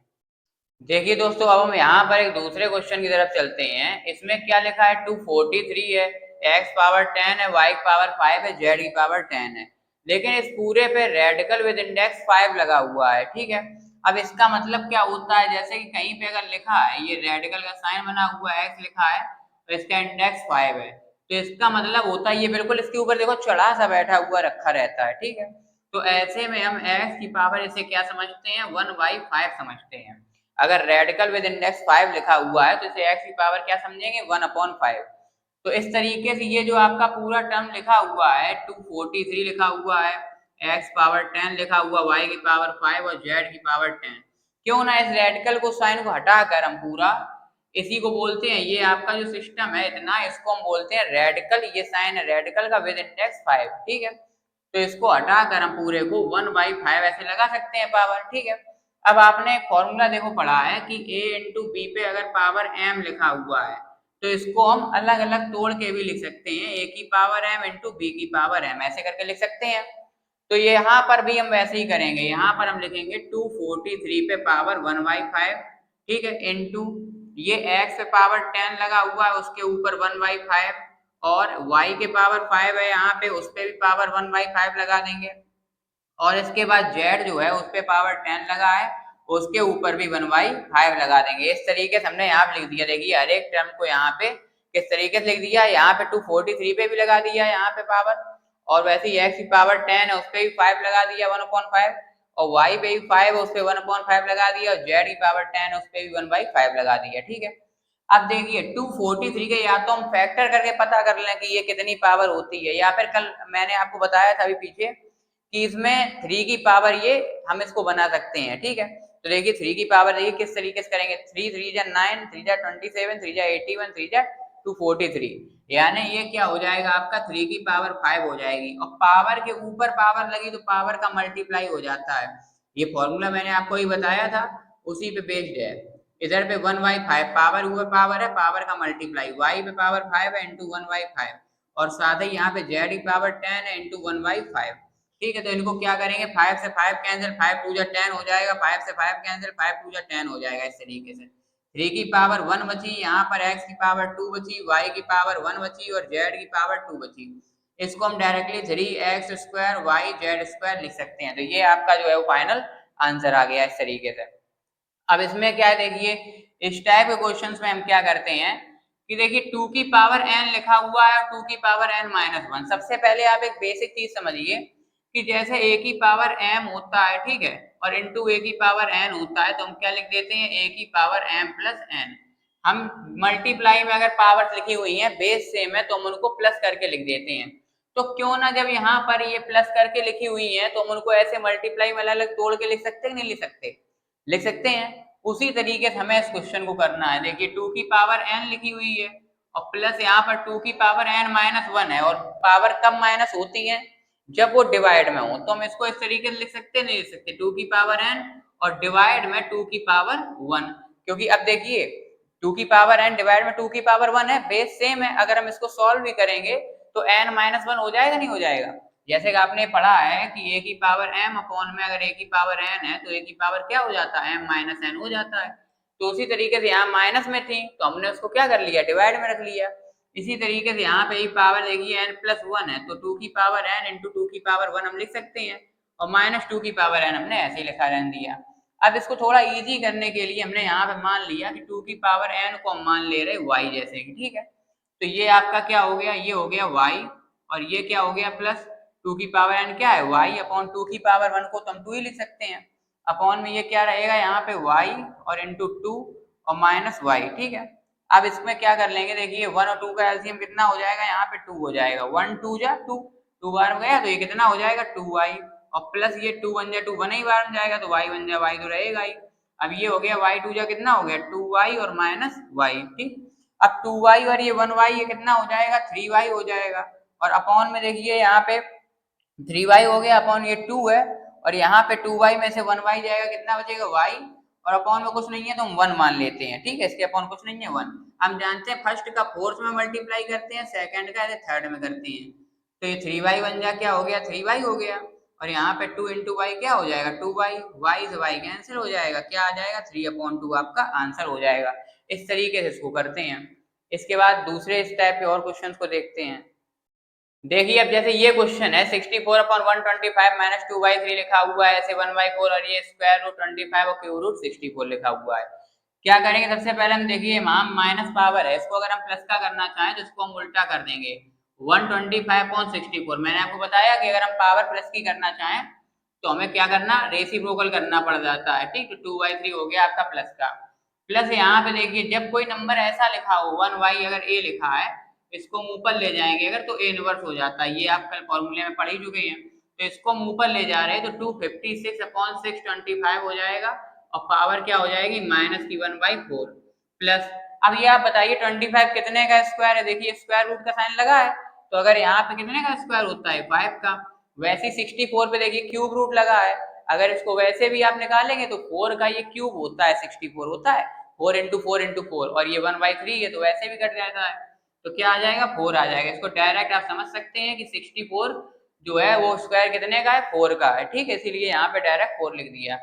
देखिए दोस्तों, अब हम यहाँ पर एक दूसरे क्वेश्चन की तरफ चलते हैं। इसमें क्या लिखा है, 243 है, x पावर 10 है, y की पावर 5 है, z की पावर 10 है, लेकिन इस पूरे पे रेडिकल विद इंडेक्स 5 लगा हुआ है, ठीक है। अब इसका मतलब क्या होता है, जैसे कि कहीं पे अगर लिखा है ये रेडिकल का साइन बना हुआ है, x लिखा है, तो इसका इंडेक्स 5 है, तो इसका मतलब होता है ये बिल्कुल इसके ऊपर देखो चढ़ा सा बैठा हुआ रखा रहता है, ठीक है। तो ऐसे में हम x की पावर इसे क्या समझते हैं, 1/5 समझते हैं। अगर रेडिकल विद इंडेक्स 5 लिखा हुआ है तो इसे x की पावर क्या समझेंगे, 1/5। तो इस तरीके से ये जो आपका पूरा टर्म लिखा हुआ है, 243 लिखा हुआ है, x पावर 10 लिखा हुआ, y की पावर 5 और z की पावर 10, क्यों ना इस रेडिकल को साइन को हटाकर हम पूरा इसी को बोलते हैं, ये आपका जो सिस्टम है इतना, इसको हम बोलते हैं रेडिकल, ये साइन है रेडिकल का विद इंडेक्स 5, ठीक है। तो इसको हटाकर हम पूरे को 1/5 ऐसे लगा सकते हैं पावर, ठीक है। अब आपने एक फॉर्मूला देखो पढ़ा है कि a इंटू बी पे अगर पावर m लिखा हुआ है तो इसको हम अलग अलग तोड़ के भी लिख सकते हैं, a की पावर m इंटू बी की पावर m ऐसे करके लिख सकते हैं। तो ये यहाँ पर भी हम वैसे ही करेंगे, यहाँ पर हम लिखेंगे 243 पे पावर 1/5, ठीक है, इंटू ये x पे पावर 10 लगा हुआ है उसके ऊपर 1/5, और y के पावर 5 है यहाँ पे उस पे भी पावर 1/5 लगा देंगे, और इसके बाद z जो है उस पे पावर 10 लगा है उसके ऊपर भी 1/5 लगा देंगे। इस तरीके से हमने यहाँ पे लिख दिया, देखिए हर एक टर्म को यहाँ पे किस तरीके से लिख दिया, यहाँ पे 243 पे भी लगा दिया यहाँ पे पावर, और वैसे ही x की पावर 10 है उस पे भी 5 लगा दिया 1/5, और y पे भी 5 है उस पे 1/5 लगा दिया, और z की पावर 10 है उस पे भी 1/5 लगा दिया, ठीक है। अब देखिए 243 के या तो हम फैक्टर करके पता कर लें कि ये कितनी पावर होती है, या फिर कल मैंने आपको बताया था अभी पीछे कि इसमें 3 की पावर ये हम इसको बना सकते हैं, ठीक है। तो देखिए 3 की पावर देखिए किस तरीके से करेंगे, 3 3 जा 9, 3 जा 27, 3 जा 81, 3 जा 243, यानी ये क्या हो जाएगा आपका 3 की पावर 5 हो जाएगी, और पावर के ऊपर पावर लगी तो पावर का मल्टीप्लाई हो जाता है। ये फॉर्मूला मैंने आपको ही बताया था, उसी पे बेस्ड है। इधर पे 1/5 पावर ऊपर पावर है, पावर का मल्टीप्लाई, y पे पावर 5 है इंटू 1/5, और साथ ही यहाँ पे z की पावर 10 है इंटू 1/5, ठीक है। तो इनको क्या करेंगे, 5 से 5 कैंसिल, 5 2 जा 10 हो जाएगा, 5 से 5 कैंसिल, 5 2 जा 10 हो जाएगा। इस तरीके से 3 की पावर 1 बची, यहाँ पर x की पावर 2 बची, y की पावर 1 बची, और z की पावर 2 बची। इसको हम directly 3x square y z square लिख सकते हैं। तो ये आपका जो है वो फाइनल आंसर आ गया इस तरीके से। अब इसमें क्या है, देखिए इस टाइप के क्वेश्चंस में हम क्या करते हैं कि देखिए 2 की पावर n लिखा हुआ है और 2 की पावर n-1। सबसे पहले आप एक बेसिक चीज समझिए कि जैसे a की पावर m होता है, ठीक है, और इंटू a की पावर n होता है, तो हम क्या लिख देते हैं, a की पावर m प्लस n। हम मल्टीप्लाई में अगर पावर लिखी हुई है बेस सेम है तो हम उनको प्लस करके लिख देते हैं। तो क्यों ना जब यहाँ पर ये प्लस करके लिखी हुई है तो हम उनको ऐसे मल्टीप्लाई में अलग अलग तोड़ के लिख सकते हैं कि नहीं लिख सकते, लिख सकते हैं। उसी तरीके से हमें इस क्वेश्चन को करना है। देखिए 2 की पावर n लिखी हुई है और प्लस यहाँ पर 2 की पावर n-1 है, और पावर कब माइनस होती है, जब वो डिवाइड में हो। तो हम इसको इस तरीके से लिख सकते नहीं लिख सकते, 2 की पावर n और डिवाइड में 2 की पावर 1, क्योंकि अब देखिए 2 की पावर n डिवाइड में 2 की पावर 1 है, बेस सेम है। अगर हम इसको सॉल्व भी करेंगे तो n-1 हो जाएगा नहीं हो जाएगा। जैसे कि आपने पढ़ा है कि a की पावर m अपॉन में अगर a की पावर n है तो a की पावर क्या हो जाता है, m-n हो जाता है। तो उसी तरीके से यहाँ माइनस में थी तो हमने उसको क्या कर लिया, डिवाइड में रख लिया। इसी तरीके से यहाँ पे पावर देखिए n+1 है तो 2 की पावर n इंटू 2 की पावर 1 हम लिख सकते हैं, और -2 की पावर n हमने ऐसे ही लिखा रहने दिया। अब इसको थोड़ा इजी करने के लिए हमने यहाँ पे मान लिया कि 2 की पावर n को हम मान ले रहे y जैसे कि, ठीक है। तो ये आपका क्या हो गया, ये हो गया y, और ये क्या हो गया प्लस 2 की पावर n क्या है y अपॉन 2 की पावर 1 को तो हम 2 ही लिख सकते हैं, अपॉन में ये क्या रहेगा यहाँ पे y और इंटू 2 और माइनस y, ठीक है। अब इसमें क्या कर लेंगे, देखिए 1 और 2 का एलसीएम कितना हो जाएगा, यहाँ पे 2 हो जाएगा, 1 2 जा 2, 2 बार गया तो ये कितना हो जाएगा 2y, और प्लस ये 2 1 जा 2 1 ही बार जाएगा तो y 1 जा y तो रहेगा ही। अब ये हो गया y 2 जा कितना हो गया 2y और माइनस y, ठीक। अब 2y और ये 1y ये कितना हो जाएगा 3y हो जाएगा, और अपॉन में देखिए यहाँ पे 3y हो गया, अपॉन ये 2 है, और यहाँ पे 2y में से 1y जाएगा, कितना बचेगा y, और अपॉन में कुछ नहीं है तो हम 1 मान लेते हैं, ठीक है, इसके अपॉन कुछ नहीं है 1। हम जानते हैं फर्स्ट का फोर्थ में मल्टीप्लाई करते हैं, सेकंड का थर्ड में करते हैं, तो ये 3y बन जा क्या हो गया 3y हो गया, और यहाँ पे 2 इंटू वाई क्या हो जाएगा 2y, y से y कैंसिल हो जाएगा, क्या आ जाएगा 3/2 आपका आंसर हो जाएगा। इस तरीके से इसको करते हैं। इसके बाद दूसरे इस टाइप के और क्वेश्चन को देखते हैं। देखिए अब जैसे ये क्वेश्चन है 64/125 माइनस 2/3 लिखा हुआ है, ऐसे 1/4 और ये स्क्वायर रूट 25 और क्यूब रूट 64 लिखा हुआ है। क्या करेंगे सबसे पहले हम देखिए माइनस पावर है, इसको अगर हम प्लस का करना चाहें तो इसको हम उल्टा कर देंगे 125/64। मैंने आपको बताया कि अगर हम पावर प्लस की करना चाहें तो हमें क्या करना रेसिप्रोकल करना पड़ जाता है, ठीक, तो 2/3 हो गया आपका प्लस का। प्लस यहाँ पे देखिए जब कोई नंबर ऐसा लिखा हो 1y अगर a लिखा है, इसको हम ऊपर ले जाएंगे अगर तो a इनवर्स हो जाता है, ये आप कल फॉर्मूले में पढ़ ही चुके हैं। तो इसको हम ऊपर ले जा रहे हैं तो 256/625 हो जाएगा, और पावर क्या हो जाएगी माइनस की 1/4 प्लस। अब ये आप बताइए 25 कितने का स्क्वायर है, देखिए स्क्वायर रूट का साइन लगा है, तो अगर यहाँ पे कितने का स्क्वायर होता है 5 का, वैसे 64 पे देखिए क्यूब रूट लगा है, अगर इसको वैसे भी आप निकालेंगे तो 4 का ये क्यूब होता है 64 होता है, 4 इंटू 4 इंटू 4, और ये 1/3 है तो वैसे भी कट जाता है, तो क्या आ जाएगा 4 आ जाएगा। इसको डायरेक्ट आप समझ सकते हैं कि 64 जो है वो स्क्वायर कितने का है 4 का है, ठीक है, इसीलिए यहाँ पे डायरेक्ट 4 लिख दिया।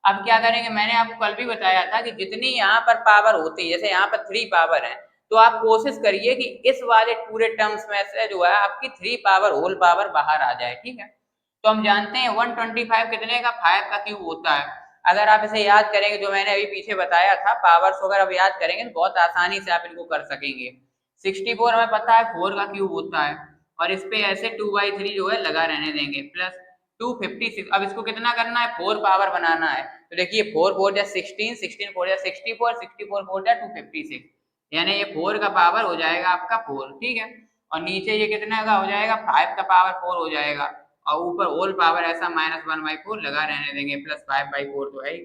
अब क्या करेंगे, मैंने आपको कल भी बताया था कि जितनी यहाँ पर पावर होती है, जैसे यहाँ पर 3 पावर है, तो आप कोशिश करिए कि इस वाले पूरे टर्म्स में से जो है आपकी 3 पावर होल पावर बाहर आ जाए, ठीक है। तो हम जानते हैं 125 कितने का 5 का क्यूब होता है। अगर आप इसे याद करेंगे जो मैंने अभी पीछे बताया था पावर्स को, अगर आप याद करेंगे तो बहुत आसानी से आप इनको कर सकेंगे। 64 हमें पता है 4 का क्यूब होता है, और इस पे ऐसे 2/3 जो है लगा रहने देंगे, प्लस 256। अब इसको कितना करना है 4 पावर बनाना है, तो देखिए 4 4 जा 16, 16 4 जा 64, 64 4 जा 256, यानी ये 4 का पावर हो जाएगा आपका 4, ठीक है, और नीचे ये कितने का हो जाएगा 5 का पावर 4 हो जाएगा, और ऊपर होल पावर ऐसा माइनस 1/4 लगा रहने देंगे, प्लस 5/4 तो है ही।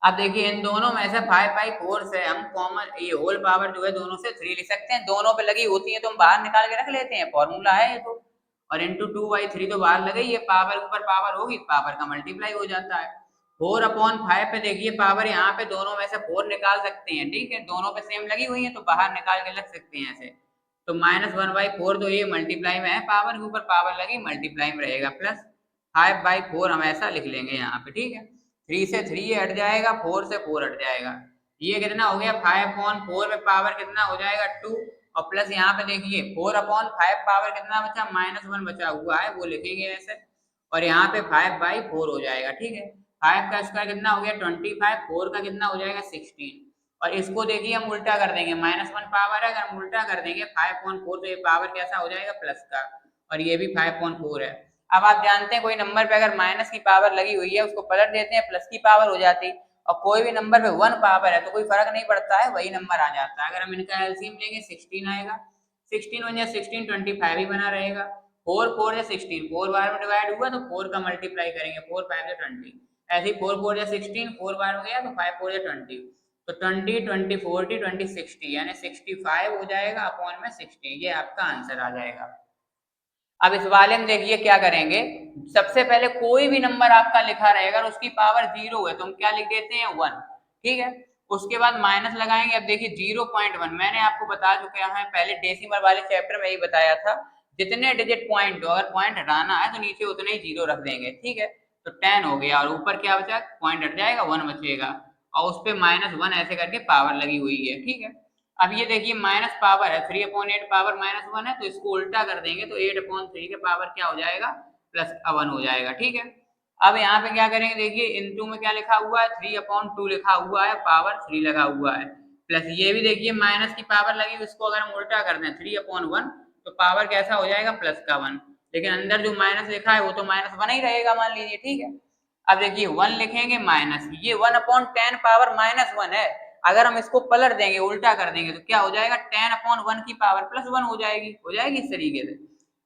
अब देखिए इन दोनों में से 5/4 से हम कॉमन ये होल पावर जो है दोनों से 3 लिख सकते हैं, दोनों पे लगी होती है तो हम बाहर निकाल के रख लेते हैं, फॉर्मूला है ये तो, और इंटू 2/3 तो बाहर लगे, ये पावर ऊपर पावर होगी पावर का मल्टीप्लाई हो जाता है। 4/5 पे देखिए पावर यहाँ पे दोनों में से 4 निकाल सकते हैं, ठीक है, दोनों पे सेम लगी हुई है तो बाहर निकाल के रख सकते हैं ऐसे, तो -1/4 तो ये मल्टीप्लाई में है, पावर के ऊपर पावर लगी मल्टीप्लाई में रहेगा, प्लस 5/4 हम ऐसा लिख लेंगे यहाँ पे, ठीक है। 3 से 3 हट जाएगा, 4 से 4 हट जाएगा, ये कितना हो गया 5/4 में पावर कितना हो जाएगा 2, और प्लस यहाँ पे देखिए 4/5 पावर कितना बचा -1 बचा हुआ है वो लिखेंगे ऐसे, और यहाँ पे 5/4 हो जाएगा, ठीक है। 5 का स्क्वायर कितना हो गया 25, 4 का कितना हो जाएगा 16, और इसको देखिए हम उल्टा कर देंगे, -1 पावर है, अगर हम उल्टा कर देंगे 5/4 तो ये पावर कैसा हो जाएगा प्लस का, और ये भी 5/4 है। अब आप जानते हैं कोई नंबर पे अगर माइनस की पावर लगी हुई है उसको पलट देते हैं प्लस की पावर हो जाती, और कोई भी नंबर पे 1 पावर है तो कोई फर्क नहीं पड़ता है, वही नंबर आ जाता है। अगर हम इनका एलसीएम लेंगे 16 आएगा, 16 1 जा 16 25 ही बना रहेगा, 4 4 या 16 4 बार में डिवाइड हुआ तो 4 का मल्टीप्लाई करेंगे, 4 5 या 20, ऐसे ही 4 4 या 16 4 बार हो गया तो 5 4 या 20, तो 20 20 40 20 60 यानी 65 हो जाएगा अपॉन में 60, ये आपका आंसर आ जाएगा। अब इस वाले में देखिए क्या करेंगे, सबसे पहले कोई भी नंबर आपका लिखा रहेगा और उसकी पावर 0 है तो हम क्या लिख देते हैं 1, ठीक है। उसके बाद माइनस लगाएंगे, अब देखिए 0.1 मैंने आपको बता चुका है पहले डेसिमल वाले चैप्टर में ही बताया था, जितने डिजिट पॉइंट हो अगर पॉइंट हटाना है तो नीचे उतने ही 0 रख देंगे, ठीक है। तो 10 हो गया, और ऊपर क्या बचा पॉइंट हट जाएगा 1 बचेगा, और उस पर -1 ऐसे करके पावर लगी हुई है, ठीक है। अब ये देखिए माइनस पावर है 3/8 पावर -1 है, तो इसको उल्टा कर देंगे तो 8/3 के पावर क्या हो जाएगा +1 हो जाएगा, ठीक है। अब यहाँ पे क्या करेंगे देखिए इनटू में क्या लिखा हुआ है 3/2 लिखा हुआ है, पावर 3 लगा हुआ है, प्लस ये भी देखिए माइनस की पावर लगी, इसको अगर हम उल्टा कर दें 3/1 तो पावर कैसा हो जाएगा प्लस का 1, लेकिन अंदर जो माइनस लिखा है वो तो -1 ही रहेगा मान लीजिए, ठीक है। अब देखिए 1 लिखेंगे माइनस, ये 1/10 पावर -1 है, अगर हम इसको पलट देंगे उल्टा कर देंगे तो क्या हो जाएगा 10/1 की पावर +1 हो जाएगी इस तरीके से।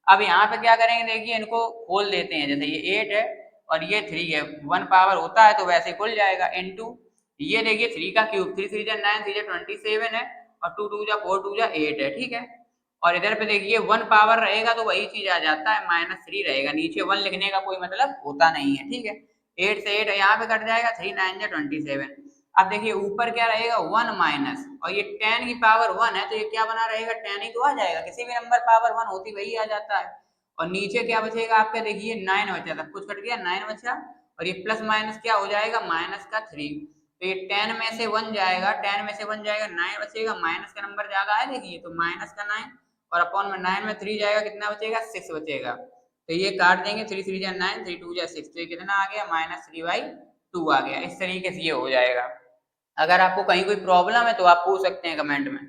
अब यहाँ पे क्या करेंगे देखिए इनको खोल देते हैं, जैसे ये 8 है और ये 3 है, 1 पावर होता है तो वैसे खुल जाएगा, इनटू ये देखिए 3 का क्यूब 3 3 जा 9 3 जा 27 है, और 2 2 जा 4 2 जा 8 है, ठीक है। और इधर पे देखिए 1 पावर रहेगा तो वही चीज आ जाता है, -3 रहेगा, नीचे 1 लिखने का कोई मतलब होता नहीं है, ठीक है। 8 से 8 यहाँ पे कट जाएगा, 3 9 जा 27। अब देखिए ऊपर क्या रहेगा 1 माइनस, और ये 10 की पावर 1 है तो ये क्या बना रहेगा 10 ही तो आ जाएगा, किसी भी नंबर पावर 1 होती वही आ जाता है। और नीचे क्या बचेगा आपका, देखिए 9 बचा, सब कुछ कट गया, 9 बचा, और ये प्लस माइनस क्या हो जाएगा माइनस का 3। तो ये 10 में से 1 जाएगा, 10 में से 1 जाएगा, 9 बचेगा, माइनस का नंबर ज्यादा है देखिए, तो माइनस का 9, और अपॉन में 9 में 3 जाएगा, कितना बचेगा 6 बचेगा। तो ये काट देंगे, 3 3 जा 9, 3 2 जा 6, तो ये कितना आ गया -3/2 आ गया। इस तरीके से ये हो जाएगा। अगर आपको कहीं कोई प्रॉब्लम है तो आप पूछ सकते हैं कमेंट में।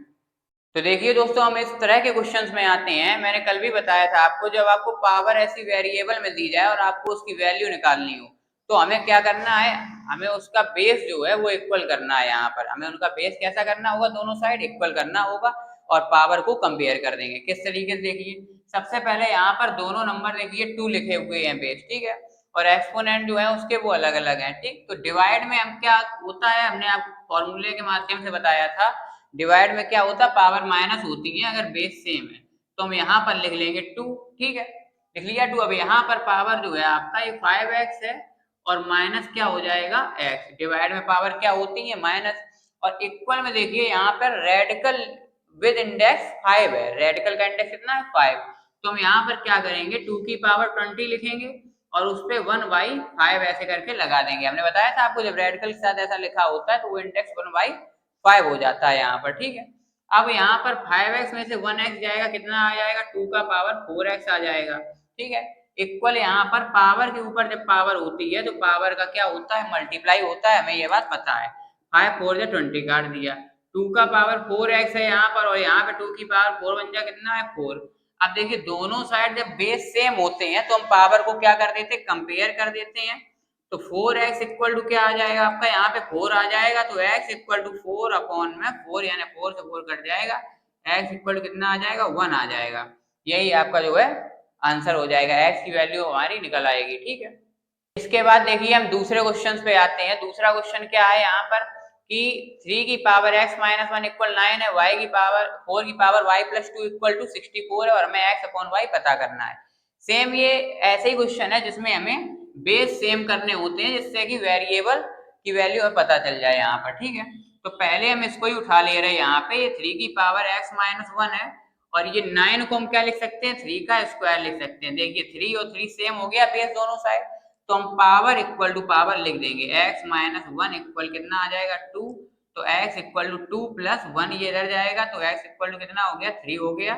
तो देखिए दोस्तों, हम इस तरह के क्वेश्चंस में आते हैं, मैंने कल भी बताया था आपको, जब आपको पावर ऐसी वेरिएबल में दी जाए और आपको उसकी वैल्यू निकालनी हो तो हमें क्या करना है, हमें उसका बेस जो है वो इक्वल करना है। यहाँ पर हमें उनका बेस कैसा करना होगा, दोनों साइड इक्वल करना होगा और पावर को कंपेयर कर देंगे। किस तरीके से, देखिए सबसे पहले यहाँ पर दोनों नंबर देखिए 2 लिखे हुए हैं बेस, ठीक है, और एक्सपोनेंट जो है उसके वो अलग अलग हैं, ठीक। तो डिवाइड में हम क्या होता है, हमने आपको फॉर्मूले के माध्यम से बताया था, डिवाइड में क्या होता है पावर माइनस होती है अगर बेस सेम है, तो हम यहाँ पर लिख लेंगे 2, ठीक है, लिख लिया 2। अब यहाँ पर पावर जो है आपका ये 5x है और माइनस क्या हो जाएगा x, डिवाइड में पावर क्या होती है माइनस, और इक्वल में देखिए यहाँ पर रेडिकल विद इंडेक्स 5 है, रेडिकल का इंडेक्स कितना है 5, तो हम यहाँ पर क्या करेंगे 2 की पावर 20 लिखेंगे और उस पे 1/5 ऐसे करके लगा देंगे। हमने बताया था आपको जब रेडिकल के साथ ऐसा लिखा होता है तो वो इंडेक्स 1/5 हो जाता है यहाँ पर, ठीक है। अब यहाँ पर 5x में से 1x जाएगा, कितना आ जाएगा 2 का पावर 4x आ जाएगा, ठीक है। इक्वल यहाँ पर पावर के ऊपर जब पावर होती है तो पावर का क्या होता है मल्टीप्लाई होता है, हमें ये बात पता है। 5 4 जा 20 काट दिया, 2 का पावर 4x है यहाँ पर, और यहाँ पे 2 की पावर 4 बन जाए कितना है 4। अब देखिए दोनों साइड जब बेस सेम होते हैं तो हम पावर को क्या कर देते हैं कंपेयर कर देते हैं। तो 4x इक्वल टू क्या आ जाएगा आपका, यहाँ पे 4 आ जाएगा तो x इक्वल टू 4 अपॉन में 4, यानी 4 से 4 कट जाएगा, x इक्वल टू कितना आ जाएगा 1 आ जाएगा। यही आपका जो है आंसर हो जाएगा, x की वैल्यू हमारी निकल आएगी, ठीक है। इसके बाद देखिए हम दूसरे क्वेश्चन पे आते हैं। दूसरा क्वेश्चन क्या है यहाँ पर कि 3 की पावर x माइनस 1 इक्वल 9 है, y की पावर 4 की power y plus 2 equal to 64 है और हमें x अपॉन y पता करना है। सेम ये ऐसे ही क्वेश्चन है जिसमें हमें बेस सेम करने होते हैं जिससे कि वेरिएबल की वैल्यू हमें पता चल जाए यहाँ पर, ठीक है। तो पहले हम इसको ही उठा ले रहे हैं, यहाँ पे ये 3 की पावर x माइनस 1 है और ये 9 को हम क्या लिख सकते हैं 3 का स्क्वायर लिख सकते हैं। देखिए 3 और 3 सेम हो गया बेस दोनों साइड, तो हम पावर इक्वल टू पावर लिख देंगे, x माइनस 1 इक्वल कितना आ जाएगा 2, तो x इक्वल टू 2 प्लस 1 ये इधर जाएगा तो x इक्वल टू कितना हो गया 3 हो गया,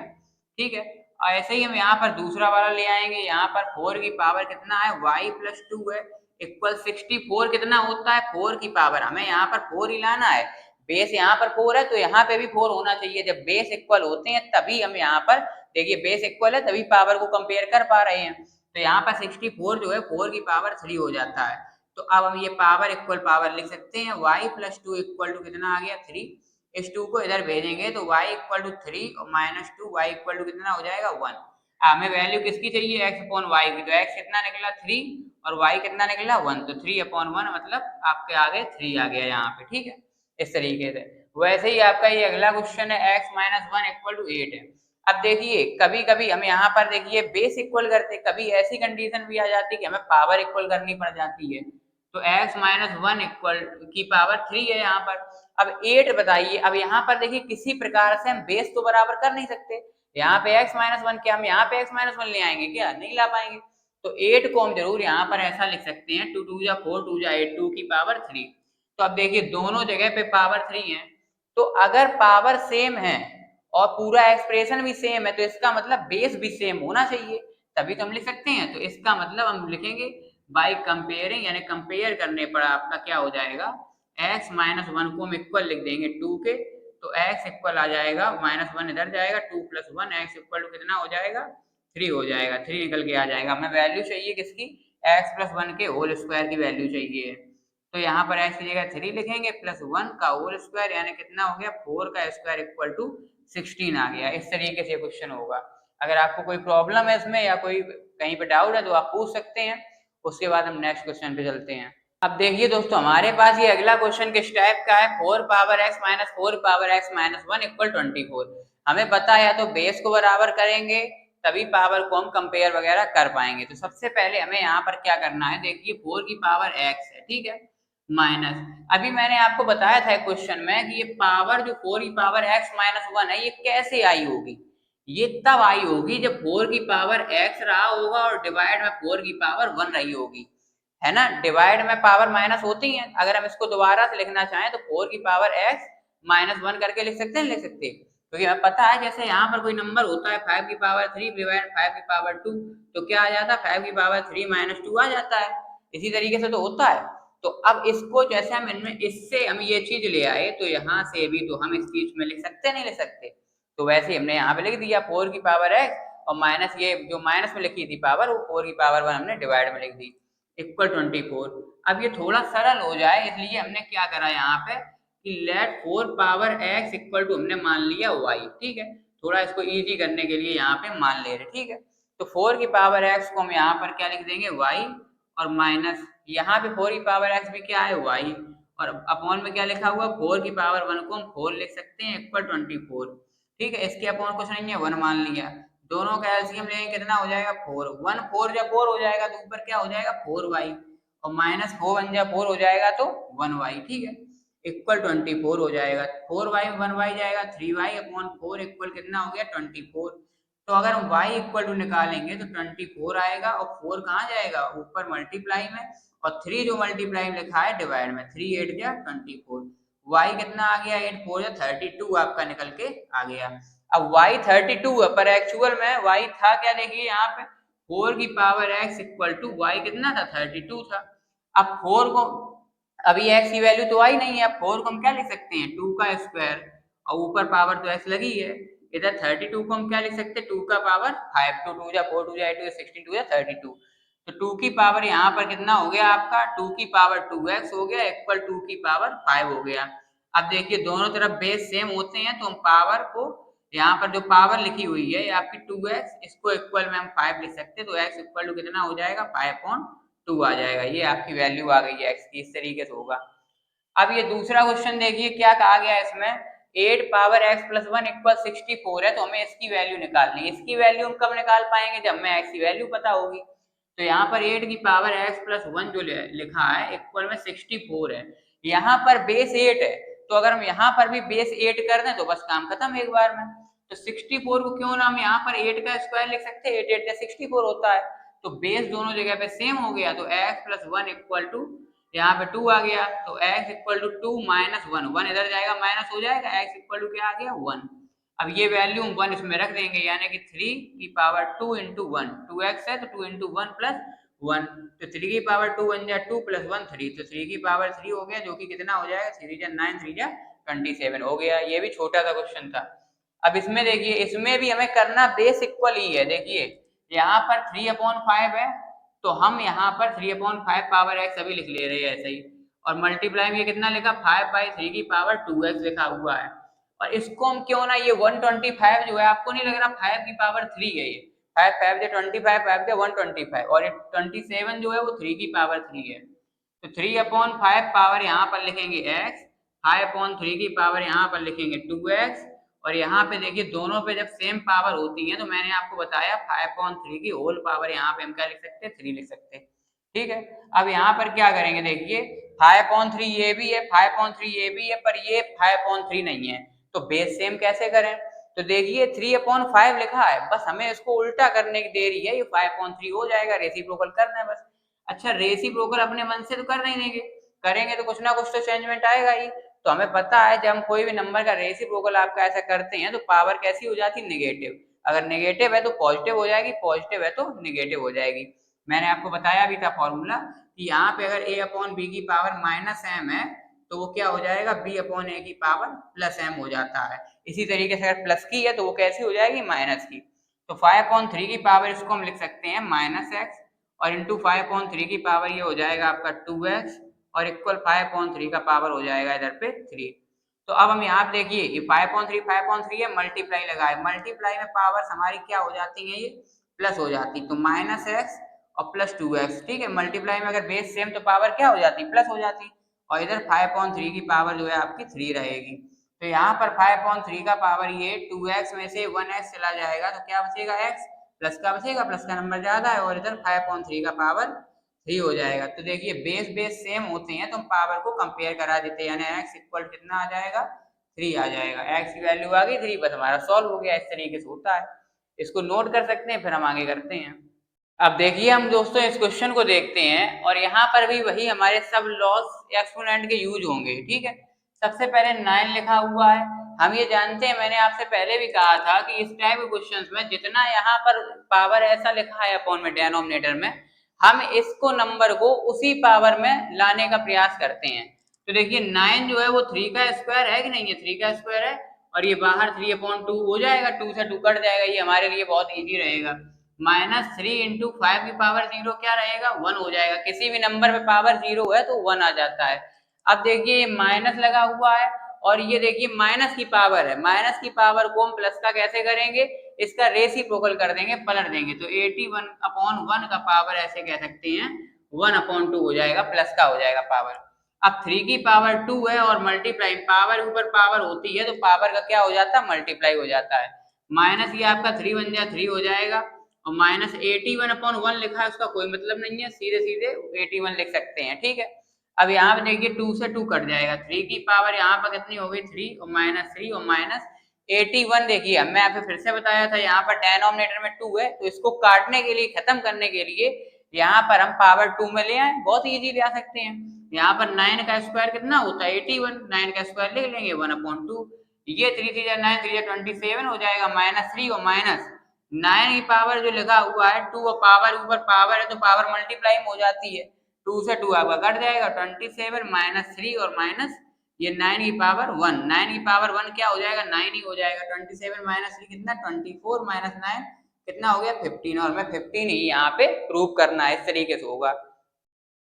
ठीक है। और ऐसे ही हम यहाँ पर दूसरा वाला ले आएंगे, यहाँ पर 4 की पावर कितना है y प्लस 2 है इक्वल 64 कितना होता है 4 की पावर, हमें यहाँ पर 4 ही लाना है, बेस यहाँ पर 4 है तो यहाँ पे भी 4 होना चाहिए। जब बेस इक्वल होते हैं तभी हम यहाँ पर देखिए बेस इक्वल है तभी पावर को कंपेयर कर पा रहे हैं, तो यहाँ पर 64 जो है 4 की पावर 3 हो जाता है। तो अब हम ये पावर इक्वल पावर लिख सकते हैं, y प्लस 2 इक्वल टू कितना आ गया 3, इस 2 को इधर भेजेंगे तो y इक्वल टू 3 और माइनस 2 y इक्वल टू कितना हो जाएगा 1। हमें वैल्यू किसकी चाहिए x अपॉन y की, तो x कितना निकला 3 और y कितना निकला 1, तो 3 अपॉन 1 मतलब आपके आगे 3 आ गया यहाँ पे, ठीक है। इस तरीके से वैसे ही आपका ये अगला क्वेश्चन है x माइनस 1 इक्वल टू 8 है। अब देखिए कभी कभी हम यहाँ पर देखिए बेस इक्वल करते, कभी ऐसी कंडीशन भी आ जाती है कि हमें पावर इक्वल करनी पड़ जाती है, तो x माइनस 1 इक्वल की पावर 3 है यहाँ पर। अब 8 बताइए, अब यहाँ पर देखिए किसी प्रकार से हम बेस तो बराबर कर नहीं सकते, यहाँ पे x माइनस 1 क्या हम यहाँ पे x माइनस 1 ले आएंगे क्या, नहीं ला पाएंगे। तो 8 को हम जरूर यहाँ पर ऐसा लिख सकते हैं 2 2 जा 4 2 जा 8 2 की पावर 3। तो अब देखिए दोनों जगह पे पावर 3 है, तो अगर पावर सेम है और पूरा एक्सप्रेशन भी सेम है तो इसका मतलब बेस भी सेम होना चाहिए, तभी तो हम लिख सकते हैं। तो इसका मतलब हम लिखेंगे बाई कंपेयरिंग, यानी कंपेयर करने पर आपका क्या हो जाएगा x माइनस 1 को हम इक्वल लिख देंगे 2 के, तो x इक्वल आ जाएगा माइनस 1 इधर जाएगा 2 प्लस 1 x इक्वल टू कितना हो जाएगा 3 हो जाएगा, 3 निकल के आ जाएगा। हमें वैल्यू चाहिए किसकी, x प्लस 1 के होल स्क्वायर की वैल्यू चाहिए, तो यहाँ पर x की जगह 3 लिखेंगे प्लस 1 का होल स्क्वायर यानी कितना हो गया 4 का स्क्वायर इक्वल टू 16 आ गया। इस तरीके से क्वेश्चन होगा। अगर आपको कोई प्रॉब्लम है इसमें या कोई कहीं पे डाउट है तो आप पूछ सकते हैं, उसके बाद हम नेक्स्ट क्वेश्चन पे चलते हैं। अब देखिए दोस्तों, हमारे पास ये अगला क्वेश्चन किस टाइप का है, 4 power x minus 4 power x minus 1 equal 24। हमें पता है या तो बेस को बराबर करेंगे तभी पावर को हम कंपेयर वगैरह कर पाएंगे। तो सबसे पहले हमें यहाँ पर क्या करना है, देखिए 4 की पावर x है, ठीक है, माइनस, अभी मैंने आपको बताया था क्वेश्चन में कि ये पावर जो 4 की पावर x माइनस 1 है, ये कैसे आई होगी, ये तब आई होगी जब 4 की पावर x रहा होगा और डिवाइड में 4 की पावर 1 रही होगी, है ना। डिवाइड में पावर माइनस होती है, अगर हम इसको दोबारा से लिखना चाहें तो 4 की पावर x माइनस 1 करके लिख सकते हैं, लिख सकते हैं, क्योंकि हमें पता है जैसे यहाँ पर कोई नंबर होता है 5 की पावर 3 डिवाइड 5 की पावर 2, तो क्या आ जाता है, 5 की पावर 3 माइनस 2 आ जाता है। इसी तरीके से तो होता है। तो अब इसको जैसे हम इनमें इससे हम ये चीज ले आए, तो यहाँ से भी तो हम इस चीज में लिख सकते नहीं लिख सकते, तो वैसे ही हमने यहाँ पे लिख दिया 4 की पावर x और माइनस ये जो माइनस में लिखी थी पावर, वो 4 की पावर 1 हमने डिवाइड में लिख दी इक्वल 24। अब ये थोड़ा सरल हो जाए इसलिए हमने क्या करा यहाँ पे कि let 4 power x equal to हमने मान लिया y, ठीक है, थोड़ा इसको इजी करने के लिए यहाँ पे मान ले रहे, ठीक है। तो 4 की पावर x को हम यहाँ पर क्या लिख देंगे y, और माइनस यहाँ पे 4 की पावर x भी क्या है y, और अपॉन में क्या लिखा हुआ 4 की पावर 1 को हम 4 लिख सकते हैं इक्वल 24, ठीक है। इसके अपॉन कुछ नहीं है 1 मान लिया, दोनों का एलसीएम लेंगे कितना हो जाएगा 4, 1 4 जब 4 हो जाएगा तो ऊपर क्या हो जाएगा 4y, और माइनस 4 1 जब 4 हो जाएगा तो 1y, ठीक है, इक्वल 24 हो जाएगा, 4y 1y जाएगा 3y अपॉन 4 इक्वल कितना हो गया 24। तो अगर हम y इक्वल टू निकालेंगे तो 24 आएगा, और 4 कहाँ जाएगा ऊपर मल्टीप्लाई में, और 3 जो मल्टीप्लाई में लिखा है डिवाइड में, 3 8 जा 24, y कितना आ गया 8 4 जा 32 आपका निकल के आ गया। अब y 32 है पर एक्चुअल में y था क्या, देखिए यहाँ पे 4 की power x equal to y कितना था 32 था। अब 4 को, अभी x की वैल्यू तो आई नहीं है, अब 4 को हम क्या लिख सकते हैं 2 का स्क्वायर, और ऊपर पावर तो x लगी है, इधर 32 को हम क्या लिख सकते हैं 2 का पावर 5, तो 2 जा 4 2 जा 8 16 2 जा 32, तो 2 की पावर यहाँ पर कितना हो गया आपका 2 की पावर 2x हो गया इक्वल 2 की पावर 5 हो गया। अब देखिए दोनों तरफ बेस सेम होते हैं तो हम पावर को, यहाँ पर जो पावर लिखी हुई है आपकी 2x, इसको इक्वल में हम 5 लिख सकते हैं, तो x इक्वल टू कितना हो जाएगा 5/2 आ जाएगा, ये आपकी वैल्यू आ गई है x की, इस तरीके से होगा। अब ये दूसरा क्वेश्चन देखिए क्या कहा गया है इसमें, 8 पावर x प्लस 1 इक्वल 64 है, तो हमें इसकी वैल्यू निकालनी है। इसकी वैल्यू हम कब निकाल पाएंगे, जब हमें x की वैल्यू पता होगी। तो यहाँ पर 8 की पावर x प्लस 1 जो लिखा है इक्वल में 64 है, यहाँ पर बेस 8 है, तो अगर हम यहाँ पर भी बेस 8 कर दें तो बस काम खत्म एक बार में। तो 64 को क्यों ना हम यहाँ पर 8 का स्क्वायर लिख सकते हैं, 8 8 का 64 होता है, तो बेस दोनों जगह पे सेम हो गया, तो x प्लस 1 इक्वल टू यहाँ पे 2 आ गया, तो x इक्वल टू 2 माइनस 1, 1 इधर जाएगा माइनस हो जाएगा, x इक्वल टू क्या आ गया 1। अब ये वैल्यू हम 1 इसमें रख देंगे, यानी कि 3 की पावर 2 इंटू 1, 2x है तो 2 इंटू 1 प्लस 1, तो 3 की पावर 2 1 जा 2 प्लस 1 3, तो 3 की पावर 3 हो गया, जो कि कितना हो जाएगा 3 जा 9 3 जा 27 हो गया। ये भी छोटा सा क्वेश्चन था। अब इसमें देखिए, इसमें भी हमें करना बेस इक्वल ही है, देखिए यहाँ पर 3/5 है, तो हम यहाँ पर 3/5 पावर x अभी लिख ले रहे हैं ऐसे ही, और मल्टीप्लाई में कितना लिखा 5/3 की पावर 2x लिखा हुआ है, और इसको हम क्यों ना ये 125 जो है, आपको नहीं लग रहा 5 की पावर 3 है, ये 5 5 से 25 5 से 125, और ये 27 जो है वो 3 की पावर 3 है, तो 3/5 पावर यहाँ पर लिखेंगे x, 5/3 की पावर यहाँ पर लिखेंगे 2x, और यहाँ पे देखिए दोनों पे जब सेम पावर होती है तो मैंने आपको बताया 5/3 की होल पावर यहाँ पे हम क्या लिख सकते हैं 3 लिख सकते हैं, ठीक है। अब यहाँ पर क्या करेंगे, देखिए 5/3 ये भी है, 5/3 ये भी है, पर ये 5/3 नहीं है, तो बेस सेम कैसे करें, तो देखिए 3/5 लिखा है, बस हमें इसको उल्टा करने की देरी है, ये 5/3 हो जाएगा, रेसिप्रोकल करना है बस। अच्छा रेसिप्रोकल अपने मन से तो कर नहीं देंगे, करेंगे तो कुछ ना कुछ तो चेंजमेंट आएगा ही, तो हमें पता है जब हम कोई भी नंबर का रेसिप्रोकल आपका ऐसा करते हैं तो पावर कैसी हो जाती है नेगेटिव, अगर नेगेटिव है तो पॉजिटिव हो जाएगी, पॉजिटिव है तो नेगेटिव हो जाएगी। मैंने आपको बताया भी था फॉर्मूला कि यहाँ पे अगर a/b की पावर -m है तो वो क्या हो जाएगा b/a की पावर +m हो जाता है। इसी तरीके से अगर प्लस की है तो वो कैसी हो जाएगी माइनस की, तो 5/3 की पावर इसको हम लिख सकते हैं -x, और इंटू 5/3 की पावर ये हो जाएगा आपका 2x, और इक्वल 5/3 का पावर हो जाएगा इधर पे 3। तो अब हम यहाँ पे देखिए ये 5/3 है, मल्टीप्लाई लगाए, मल्टीप्लाई में पावर्स हमारी क्या हो जाती है, ये प्लस हो जाती, तो -x और प्लस 2x, ठीक है। मल्टीप्लाई में अगर बेस सेम तो पावर क्या हो जाती, प्लस हो जाती, और इधर 5/3 की पावर जो है आपकी 3 रहेगी। तो यहाँ पर 5/3 का पावर ये 2x में से 1x चला जाएगा तो क्या बचेगा, x प्लस का बचेगा, प्लस का नंबर ज्यादा है, और इधर 5/3 का पावर 3 हो जाएगा। तो देखिए बेस बेस सेम होते हैं तो हम पावर को कंपेयर करा देते हैं, यानी x इक्वल कितना आ जाएगा, 3 आ जाएगा। x की वैल्यू आ गई 3, बस हमारा सॉल्व हो गया। इस तरीके से होता है, इसको नोट कर सकते हैं, फिर हम आगे करते हैं। अब देखिए हम दोस्तों इस क्वेश्चन को देखते हैं, और यहाँ पर भी वही हमारे सब लॉस एक्सपोनेंट के यूज होंगे, ठीक है। सबसे पहले 9 लिखा हुआ है, हम ये जानते हैं, मैंने आपसे पहले भी कहा था कि इस टाइप के क्वेश्चंस में जितना यहाँ पर पावर ऐसा लिखा है अपॉन में डिनोमिनेटर में, हम इसको नंबर को उसी पावर में लाने का प्रयास करते हैं। तो देखिए 9 जो है वो 3 का स्क्वायर है कि नहीं है, 3 का स्क्वायर है, और ये बाहर 3/2 हो जाएगा, 2 से 2 कट जाएगा, ये हमारे लिए बहुत ईजी रहेगा। -3 इंटू 5 की पावर 0 क्या रहेगा, 1 हो जाएगा। किसी भी नंबर में पावर 0 है तो 1 आ जाता है। अब देखिए ये माइनस लगा हुआ है, और ये देखिए माइनस की पावर है, माइनस की पावर को हम प्लस का कैसे करेंगे, इसका रेसिप्रोकल कर देंगे, पलट देंगे, तो 81/1 का पावर ऐसे कह सकते हैं 1/2 हो जाएगा, प्लस का हो जाएगा पावर। अब 3 की पावर 2 है, और मल्टीप्लाई पावर ऊपर पावर होती है तो पावर का क्या हो जाता है, मल्टीप्लाई हो जाता है। माइनस ये आपका 3 बन जाए 3 हो जाएगा, और -81/1 लिखा है, उसका कोई मतलब नहीं है, सीधे सीधे 81 लिख सकते हैं, ठीक है। अब यहाँ पे देखिए 2 से 2 कट जाएगा, 3 की पावर यहाँ पर कितनी हो गई, 3 और -3 और -81। देखिए मैं आपको फिर से बताया था, यहाँ पर डिनोमिनेटर में 2 है, तो इसको काटने के लिए, खत्म करने के लिए यहाँ पर हम पावर 2 में ले आए, बहुत इजी ले आ सकते हैं। यहाँ पर 9 का स्क्वायर कितना होता है, 81, 9 का स्क्वायर लिख लेंगे 1/2, ये 3 3 जा 9, 3 27 हो जाएगा, -3 और माइनस 9 की पावर जो लिखा हुआ है 2, और पावर ऊपर पावर है तो पावर मल्टीप्लाई हो जाती है, 2 से 2 आपका कट जाएगा, 27 -3 और माइनस ये 9 की पावर 1, 9 की पावर 1 क्या हो जाएगा, 9 ही हो जाएगा। 27 -3 कितना, 24 -9 कितना हो गया, 15, और मैं 15 ही यहाँ पे प्रूव करना है, इस तरीके से होगा।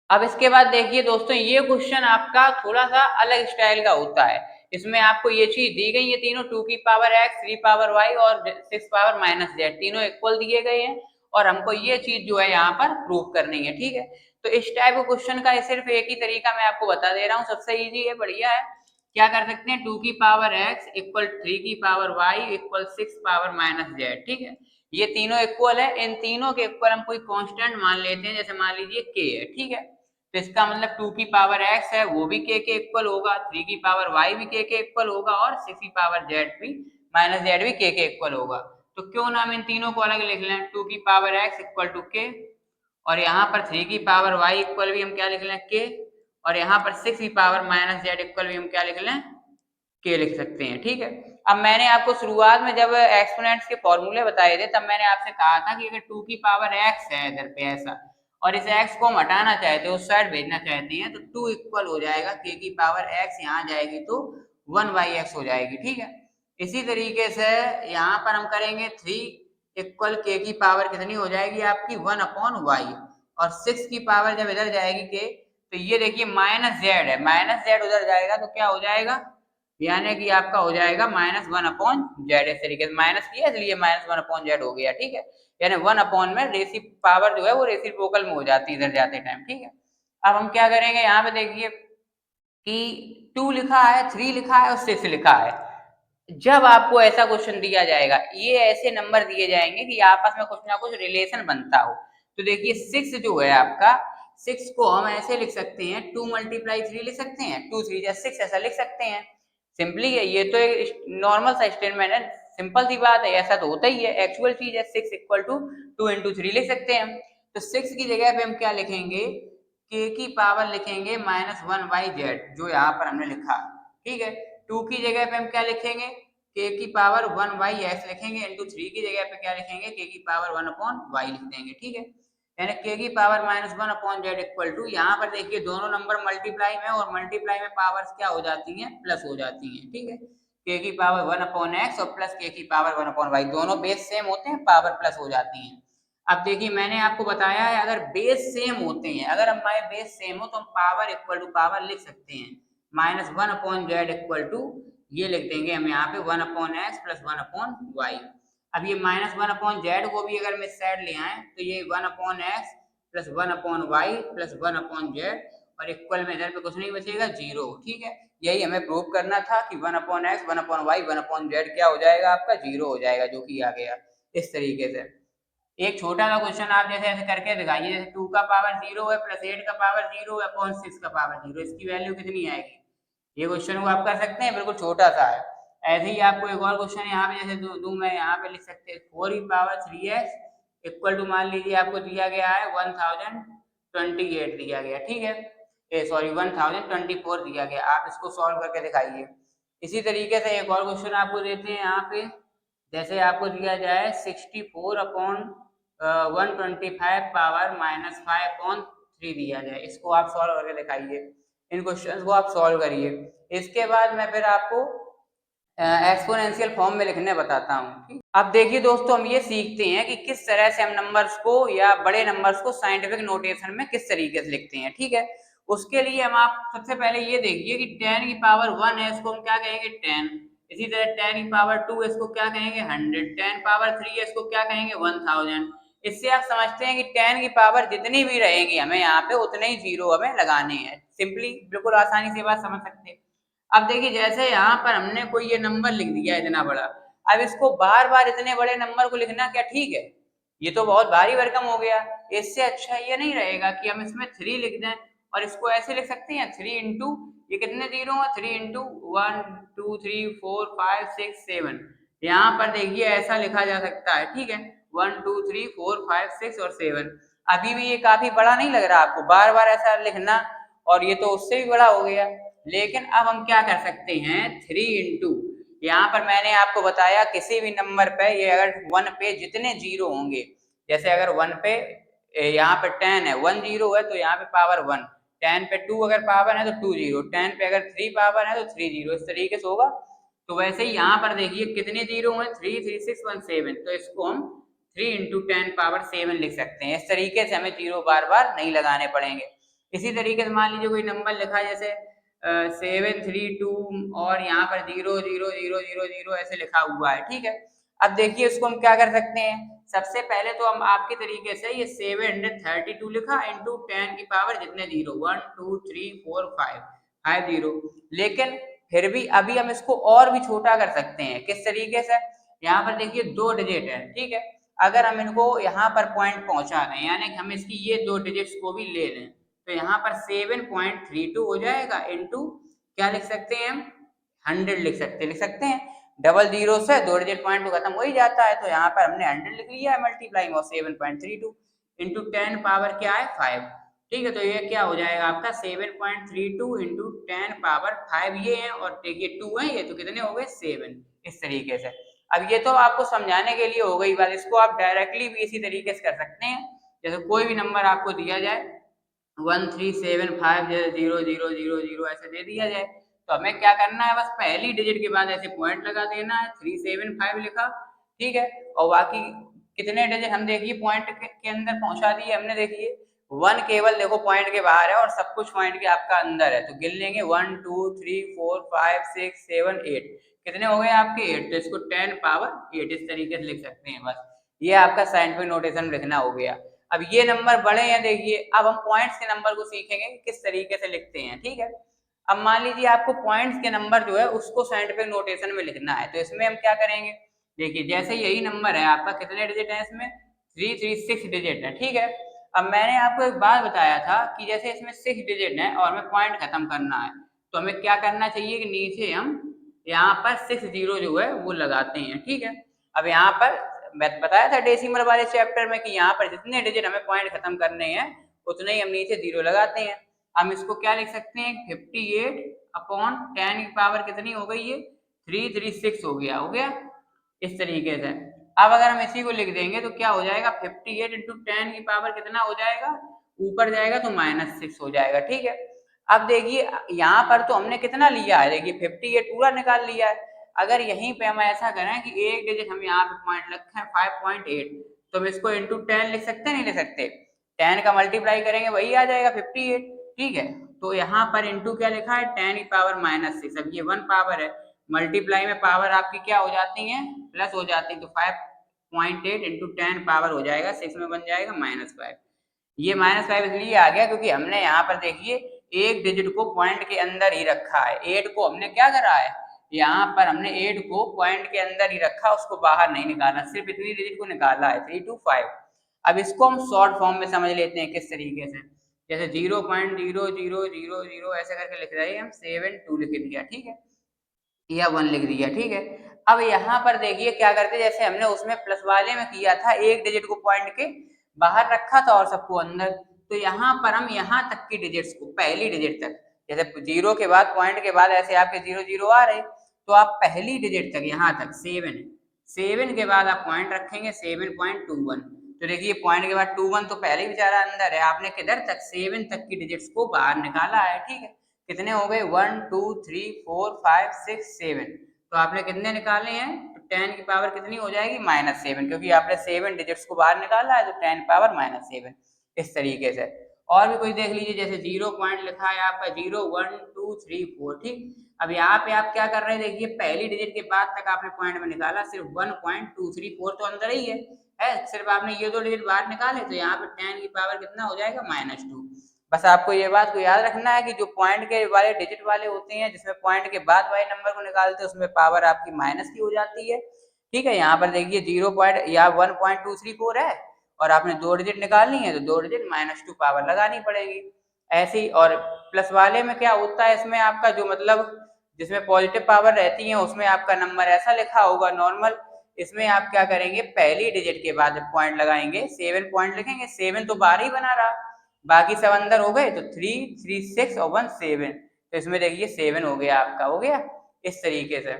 अब इसके बाद देखिए दोस्तों, ये क्वेश्चन आपका थोड़ा सा अलग स्टाइल का होता है। इसमें आपको ये चीज दी गई है, तीनों 2 की पावर x, 3 पावर y और 6 पावर -z, तीनों इक्वल दिए गए हैं, और हमको ये चीज जो है यहाँ पर प्रूव करनी है, ठीक है। तो इस टाइप के क्वेश्चन का सिर्फ एक ही तरीका मैं आपको बता दे रहा हूँ, सबसे इजी है, बढ़िया है। क्या कर सकते हैं, 2 की पावर x इक्वल 3 की power y equal 6 power -z, ठीक है। ये तीनों इक्वल है, इन तीनों के इक्वल हम कोई कांस्टेंट मान लेते हैं, जैसे मान लीजिए k है, ठीक है। तो इसका मतलब 2 की पावर x है वो भी k के इक्वल होगा, 3 की पावर y भी k के इक्वल होगा, और 6 की पावर z भी -z भी k के इक्वल होगा। तो क्यों ना हम इन तीनों को अलग लिख लें, 2 की power x equal to k, और यहाँ पर 3 की पावर y इक्वल भी हम क्या लिख लें, k, और यहाँ पर 6 की पावर -z इक्वल भी हम क्या लिख लें, के लिख सकते हैं, ठीक है। अब मैंने आपको शुरुआत में जब एक्सपोनेंट्स के फॉर्मूले बताए थे, तब मैंने आपसे कहा था कि अगर 2 की पावर x है इधर पे ऐसा, और इस x को हम हटाना चाहते हैं, उस साइड भेजना चाहते हैं, तो 2 इक्वल हो जाएगा k की पावर x, यहाँ जाएगी तो 1/x हो जाएगी, ठीक है। इसी तरीके से यहाँ पर हम करेंगे 3 इक्वल k की पावर कितनी हो जाएगी आपकी 1/y, और 6 की पावर जब इधर जाएगी k, तो ये देखिए -z है, -z उधर जाएगा तो क्या हो जाएगा, यानी कि आपका हो जाएगा -1/z, इस तरीके से माइनस किया इसलिए -1/z हो गया, ठीक है। यानी 1 में रेसी पावर जो है वो रेसिप्रोकल में हो जाती है इधर जाते टाइम, ठीक है। अब हम क्या करेंगे, यहाँ पे देखिए कि 2 लिखा है, 3 लिखा है और 6 लिखा है। जब आपको ऐसा क्वेश्चन दिया जाएगा, ये ऐसे नंबर दिए जाएंगे कि आपस में कुछ ना कुछ रिलेशन बनता हो, तो देखिए 6 जो है आपका, 6 को हम ऐसे लिख सकते हैं, 2 × 3 लिख सकते हैं, 2 3 6 ऐसा लिख सकते हैं, सिंपली है। ये तो एक नॉर्मल सा स्टेटमेंट है, सिंपल सी बात है, ऐसा तो होता ही है, एक्चुअल चीज है। 6 इक्वल टू 2 × 3 लिख सकते हैं। तो 6 की जगह पे हम क्या लिखेंगे, k की पावर लिखेंगे -1/z, जो यहाँ पर हमने लिखा, ठीक है। 2 की जगह पे हम क्या लिखेंगे, k की पावर 1/x लिखेंगे, इंटू 3 की जगह पे क्या लिखेंगे, k की पावर 1/y लिख देंगे, ठीक है। यानी k की पावर -1/z इक्वल टू, यहाँ पर देखिए दोनों नंबर मल्टीप्लाई में, और मल्टीप्लाई में पावर्स क्या हो जाती हैं, प्लस हो जाती हैं, ठीक है। k की पावर 1/x और प्लस k की पावर 1/y, दोनों बेस सेम होते हैं, पावर प्लस हो जाती हैं। अब देखिए मैंने आपको बताया है, अगर बेस सेम होते हैं, अगर हमारे बेस सेम हो तो हम पावर इक्वल टू पावर लिख सकते हैं, -1/z इक्वल टू, ये लिख देंगे हम यहाँ पे 1/x प्लस 1/y। अब ये -1/z को भी अगर हम इस साइड ले आए तो ये 1/x plus 1/y plus 1/z और इक्वल में इधर पे कुछ नहीं बचेगा, 0। ठीक है, यही हमें प्रूव करना था कि 1/x 1/y 1/z क्या हो जाएगा, आपका 0 हो जाएगा, जो कि आ गया इस तरीके से। एक छोटा सा क्वेश्चन आप जैसे ऐसे करके दिखाइए, जैसे 2 का पावर 0 है प्लस 8 का पावर 0 है अपॉन 6 का पावर 0, इसकी वैल्यू कितनी आएगी। ये क्वेश्चन को आप कर सकते हैं, बिल्कुल छोटा सा है। ऐसे ही आपको एक और क्वेश्चन यहाँ पे जैसे दूं मैं, यहाँ पे लिख सकते हैं 4e⁻3x इक्वल टू, मान लीजिए आपको दिया गया है 1028 दिया गया, ठीक है, सॉरी 1024 दिया गया, आप इसको सॉल्व करके दिखाइए। इसी तरीके से एक और क्वेश्चन आपको देते हैं यहाँ पे, जैसे आपको दिया जाए 64/125 पावर -5/3 दिया जाए, इसको आप सॉल्व करके दिखाइए। इन क्वेश्चंस को आप सॉल्व करिए। इसके बाद मैं फिर आपको एक्सपोनेंशियल फॉर्म में लिखने बताता हूँ। अब देखिए दोस्तों, हम ये सीखते हैं कि किस तरह से हम नंबर्स को या बड़े नंबर्स को साइंटिफिक नोटेशन में किस तरीके से लिखते हैं। ठीक है, उसके लिए हम आप सबसे पहले ये देखिए कि 10 की पावर 1 है, इसको हम क्या कहेंगे 10। इसी तरह 10 की पावर 2 है, इसको क्या कहेंगे 100। 10 पावर 3 है, इसको क्या कहेंगे 1000। इससे आप समझते हैं कि 10 की पावर जितनी भी रहेगी हमें यहाँ पे उतने ही जीरो हमें लगाने हैं। सिंपली बिल्कुल आसानी से बात समझ सकते हैं। अब देखिए, जैसे यहाँ पर हमने कोई ये नंबर लिख दिया इतना बड़ा, अब इसको बार बार इतने बड़े नंबर को लिखना क्या ठीक है, ये तो बहुत भारी भरकम हो गया। इससे अच्छा ये नहीं रहेगा कि हम इसमें 3 लिख दें, और इसको ऐसे लिख सकते हैं 3 इंटू, ये कितने जीरो है 3 इंटू 1 2 3 4 5 6 7, यहाँ पर देखिए ऐसा लिखा जा सकता है। ठीक है, 1 2 3 4 5 6 और 7। अभी भी ये काफी बड़ा नहीं लग रहा आपको बार बार ऐसा लिखना, और ये तो उससे भी बड़ा हो गया। लेकिन अब हम क्या कर सकते हैं, 3 इंटू, यहाँ पर मैंने आपको बताया किसी भी नंबर पे ये अगर 1 पे जितने जीरो होंगे, जैसे अगर 1 पे यहाँ पे 10 है, 1 जीरो है तो यहाँ पे पावर 1, 10 पे 2 अगर पावर है तो 2 जीरो, 10 पे अगर 3 पावर है तो 3 जीरो, इस तरीके से होगा। तो वैसे ही यहाँ पर देखिए कितने जीरो हैं, 3 3 6 1 7, तो इसको हम 3 इंटू 10 पावर 7 लिख सकते हैं। इस तरीके से हमें जीरो बार बार नहीं लगाने पड़ेंगे। इसी तरीके से मान लीजिए कोई नंबर लिखा है जैसे 732 और यहाँ पर 0 0 0 0 0 ऐसे लिखा हुआ है। ठीक है, अब देखिए इसको हम क्या कर सकते हैं, सबसे पहले तो हम आपके तरीके से ये 732 लिखा इंटू 10 की पावर जितने जीरो 1 2 3 4 5 जीरो। लेकिन फिर भी अभी हम इसको और भी छोटा कर सकते हैं, किस तरीके से, यहाँ पर देखिए 2 डिजिट है। ठीक है, अगर हम इनको यहाँ पर पॉइंट पहुंचा दें, यानी कि हम इसकी ये 2 डिजिट्स को भी ले लें, तो यहाँ पर 7.32 हो जाएगा इंटू क्या लिख सकते हैं हम 100 लिख सकते हैं। डबल जीरो से 2 डिजिट पॉइंट तो खत्म हो ही जाता है, तो यहाँ पर हमने 100 लिख लिया है मल्टीप्लाइंग और 7.32 इंटू 10 पावर क्या है 5। ठीक है, तो ये क्या हो जाएगा आपका 7.32 इंटू 10 पावर 5 ये है, और देखिए 2 है ये, तो कितने हो गए 7, इस तरीके से। अब ये तो आपको समझाने के लिए हो गई बात, इसको आप डायरेक्टली भी इसी तरीके से कर सकते हैं। जैसे कोई भी नंबर आपको दिया जाए 1375 0 0 0 0 ऐसे दे दिया जाए, तो हमें क्या करना है, बस पहली डिजिट के बाद ऐसे पॉइंट लगा देना है, 375 लिखा। ठीक है, और बाकी कितने डिजिट हम देखिए पॉइंट के अंदर पहुंचा दिए हमने, देखिए 1 केवल देखो पॉइंट के बाहर है और सब कुछ पॉइंट के आपका अंदर है, तो गिन लेंगे 1 2 3 4 5 6 7 8, कितने हो गए आपके 8, तो इसको 10 पावर 8 इस तरीके से लिख सकते हैं। बस ये आपका साइंटिफिक नोटेशन लिखना हो गया। अब ये नंबर बड़े हैं, देखिए अब हम पॉइंट्स के नंबर को सीखेंगे कि किस तरीके से लिखते हैं। ठीक है, अब मान लीजिए आपको पॉइंट्स के नंबर जो है उसको साइंटिफिक नोटेशन में लिखना है, तो इसमें हम क्या करेंगे, देखिए जैसे यही नंबर है आपका, कितने डिजिट है इसमें 336 डिजिट है। ठीक है, अब मैंने आपको एक बात बताया था कि जैसे इसमें 6 डिजिट है और हमें पॉइंट खत्म करना है, तो हमें क्या करना चाहिए कि नीचे हम यहाँ पर 6 जीरो जो है वो लगाते हैं। ठीक है, अब यहाँ पर मैं बताया था डेसिमल वाले चैप्टर में कि यहाँ पर जितने डिजिट हमें पॉइंट खत्म करने हैं उतने ही हम नीचे जीरो लगाते हैं। हम इसको क्या लिख सकते हैं 58 अपॉन 10 की पावर कितनी हो गई है 336 हो गया इस तरीके से। अब अगर हम इसी को लिख देंगे तो क्या हो जाएगा 58 इंटू 10 की पावर कितना हो जाएगा, ऊपर जाएगा तो -6 हो जाएगा। ठीक है, अब देखिए यहाँ पर तो हमने कितना लिया है, देखिए 58 पूरा निकाल लिया है। अगर यहीं पे हम ऐसा करें कि एक डिजिट हम यहाँ पे पॉइंट रखें 5.8, तो हम इसको इंटू 10 लिख सकते हैं नहीं लिख सकते, 10 का मल्टीप्लाई करेंगे वही आ जाएगा 58। ठीक है, तो यहाँ पर इंटू क्या लिखा है 10 की पावर -6, अब ये 1 पावर है, मल्टीप्लाई में पावर आपकी क्या हो जाती है प्लस हो जाती है, तो 5.8 इंटू 10 पावर हो जाएगा 6 में बन जाएगा -5। ये -5 इसलिए आ गया क्योंकि हमने यहाँ पर देखिए एक डिजिट को पॉइंट के अंदर ही रखा है। 8 को हमने क्या करा है, यहाँ पर हमने 8 को पॉइंट के अंदर ही रखा, उसको बाहर नहीं निकाला, सिर्फ इतनी डिजिट को निकाला है 3 to 5। अब इसको हम शॉर्ट फॉर्म में समझ लेते हैं किस तरीके से, जैसे 0.0000 ऐसे करके लिख रहे हैं हम, 7 2 लिख दिया, ठीक है, या 1 लिख दिया, ठीक है। अब यहाँ पर देखिए क्या करते, जैसे हमने उसमें प्लस वाले में किया था, एक डिजिट को पॉइंट के बाहर रखा था और सबको अंदर, तो यहाँ पर हम यहाँ तक की डिजिट्स को, पहली डिजिट तक, जैसे 0 के बाद पॉइंट के बाद ऐसे आपके 0 0 आ रहे, तो आप पहली डिजिट तक यहाँ तक 7 के बाद आप पॉइंट रखेंगे 7.21, तो देखिए पॉइंट के बाद 21 तो पहले बेचारा अंदर है, आपने किधर तक 7 तक की डिजिट्स को बाहर निकाला है, ठीक है। कितने हो गए, 1 2 3 4 5 6 7, तो आपने कितने निकाले हैं, तो 10 की पावर कितनी हो जाएगी, -7, क्योंकि आपने 7 डिजिट्स को बाहर निकाला है, तो 10 पावर -7, इस तरीके से। और भी कोई देख लीजिए, जैसे 0 पॉइंट लिखा है आपका 0 1 2 3 4, ठीक। अब यहाँ पे आप क्या कर रहे हैं, देखिए पहली डिजिट के बाद तक आपने पॉइंट में निकाला, सिर्फ 1.234 तो अंदर ही है, सिर्फ आपने ये दो डिजिट बाहर निकाले, तो यहाँ पे 10 की पावर कितना हो जाएगा, -2। बस आपको ये बात को याद रखना है कि जो पॉइंट के वाले डिजिट वाले होते हैं, जिसमें पॉइंट के बाद वाले नंबर को निकालते हैं, उसमें पावर आपकी माइनस की हो जाती है, ठीक है। यहाँ पर देखिए 0 पॉइंट या 1.234 है और आपने दो डिजिट निकालनी है, तो दो डिजिट -2 पावर लगानी पड़ेगी ऐसे ही। और प्लस वाले में क्या होता है, इसमें आपका जो मतलब जिसमें पॉजिटिव पावर रहती है उसमें आपका नंबर ऐसा लिखा होगा नॉर्मल, इसमें आप क्या करेंगे, पहली डिजिट के बाद जब पॉइंट लगाएंगे 7 पॉइंट लिखेंगे, 7 तो बाहर ही बना रहा, बाकी सब अंदर हो गए, तो 3 3 6 और 1 7, तो इसमें देखिए 7 हो गया आपका, हो गया इस तरीके से।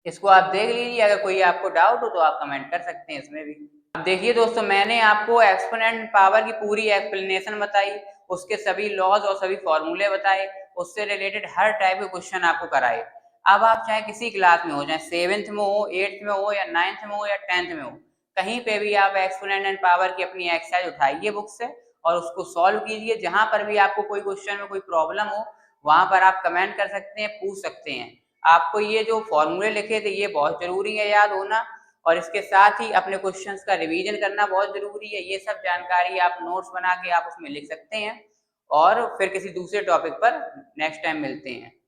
इसको आप देख लीजिए, अगर कोई आपको डाउट हो तो आप कमेंट कर सकते हैं इसमें भी। अब देखिए दोस्तों, मैंने आपको एक्सपोनेंट पावर की पूरी एक्सप्लेनेशन बताई, उसके सभी लॉज और सभी फॉर्मूले बताए, उससे रिलेटेड हर टाइप के क्वेश्चन आपको कराए। अब आप चाहे किसी क्लास में हो, चाहे 7th में हो, 8th में हो, या 9th में हो, या 10th में हो, कहीं पे भी आप एक्सपोनेंट एंड पावर की अपनी एक्सरसाइज उठाइए बुक से और उसको सॉल्व कीजिए। जहां पर भी आपको कोई क्वेश्चन में कोई प्रॉब्लम हो, वहां पर आप कमेंट कर सकते हैं, पूछ सकते हैं। आपको ये जो फॉर्मूले लिखे थे ये बहुत जरूरी है याद होना, और इसके साथ ही अपने क्वेश्चंस का रिवीजन करना बहुत जरूरी है। ये सब जानकारी आप नोट्स बना के आप उसमें लिख सकते हैं, और फिर किसी दूसरे टॉपिक पर नेक्स्ट टाइम मिलते हैं।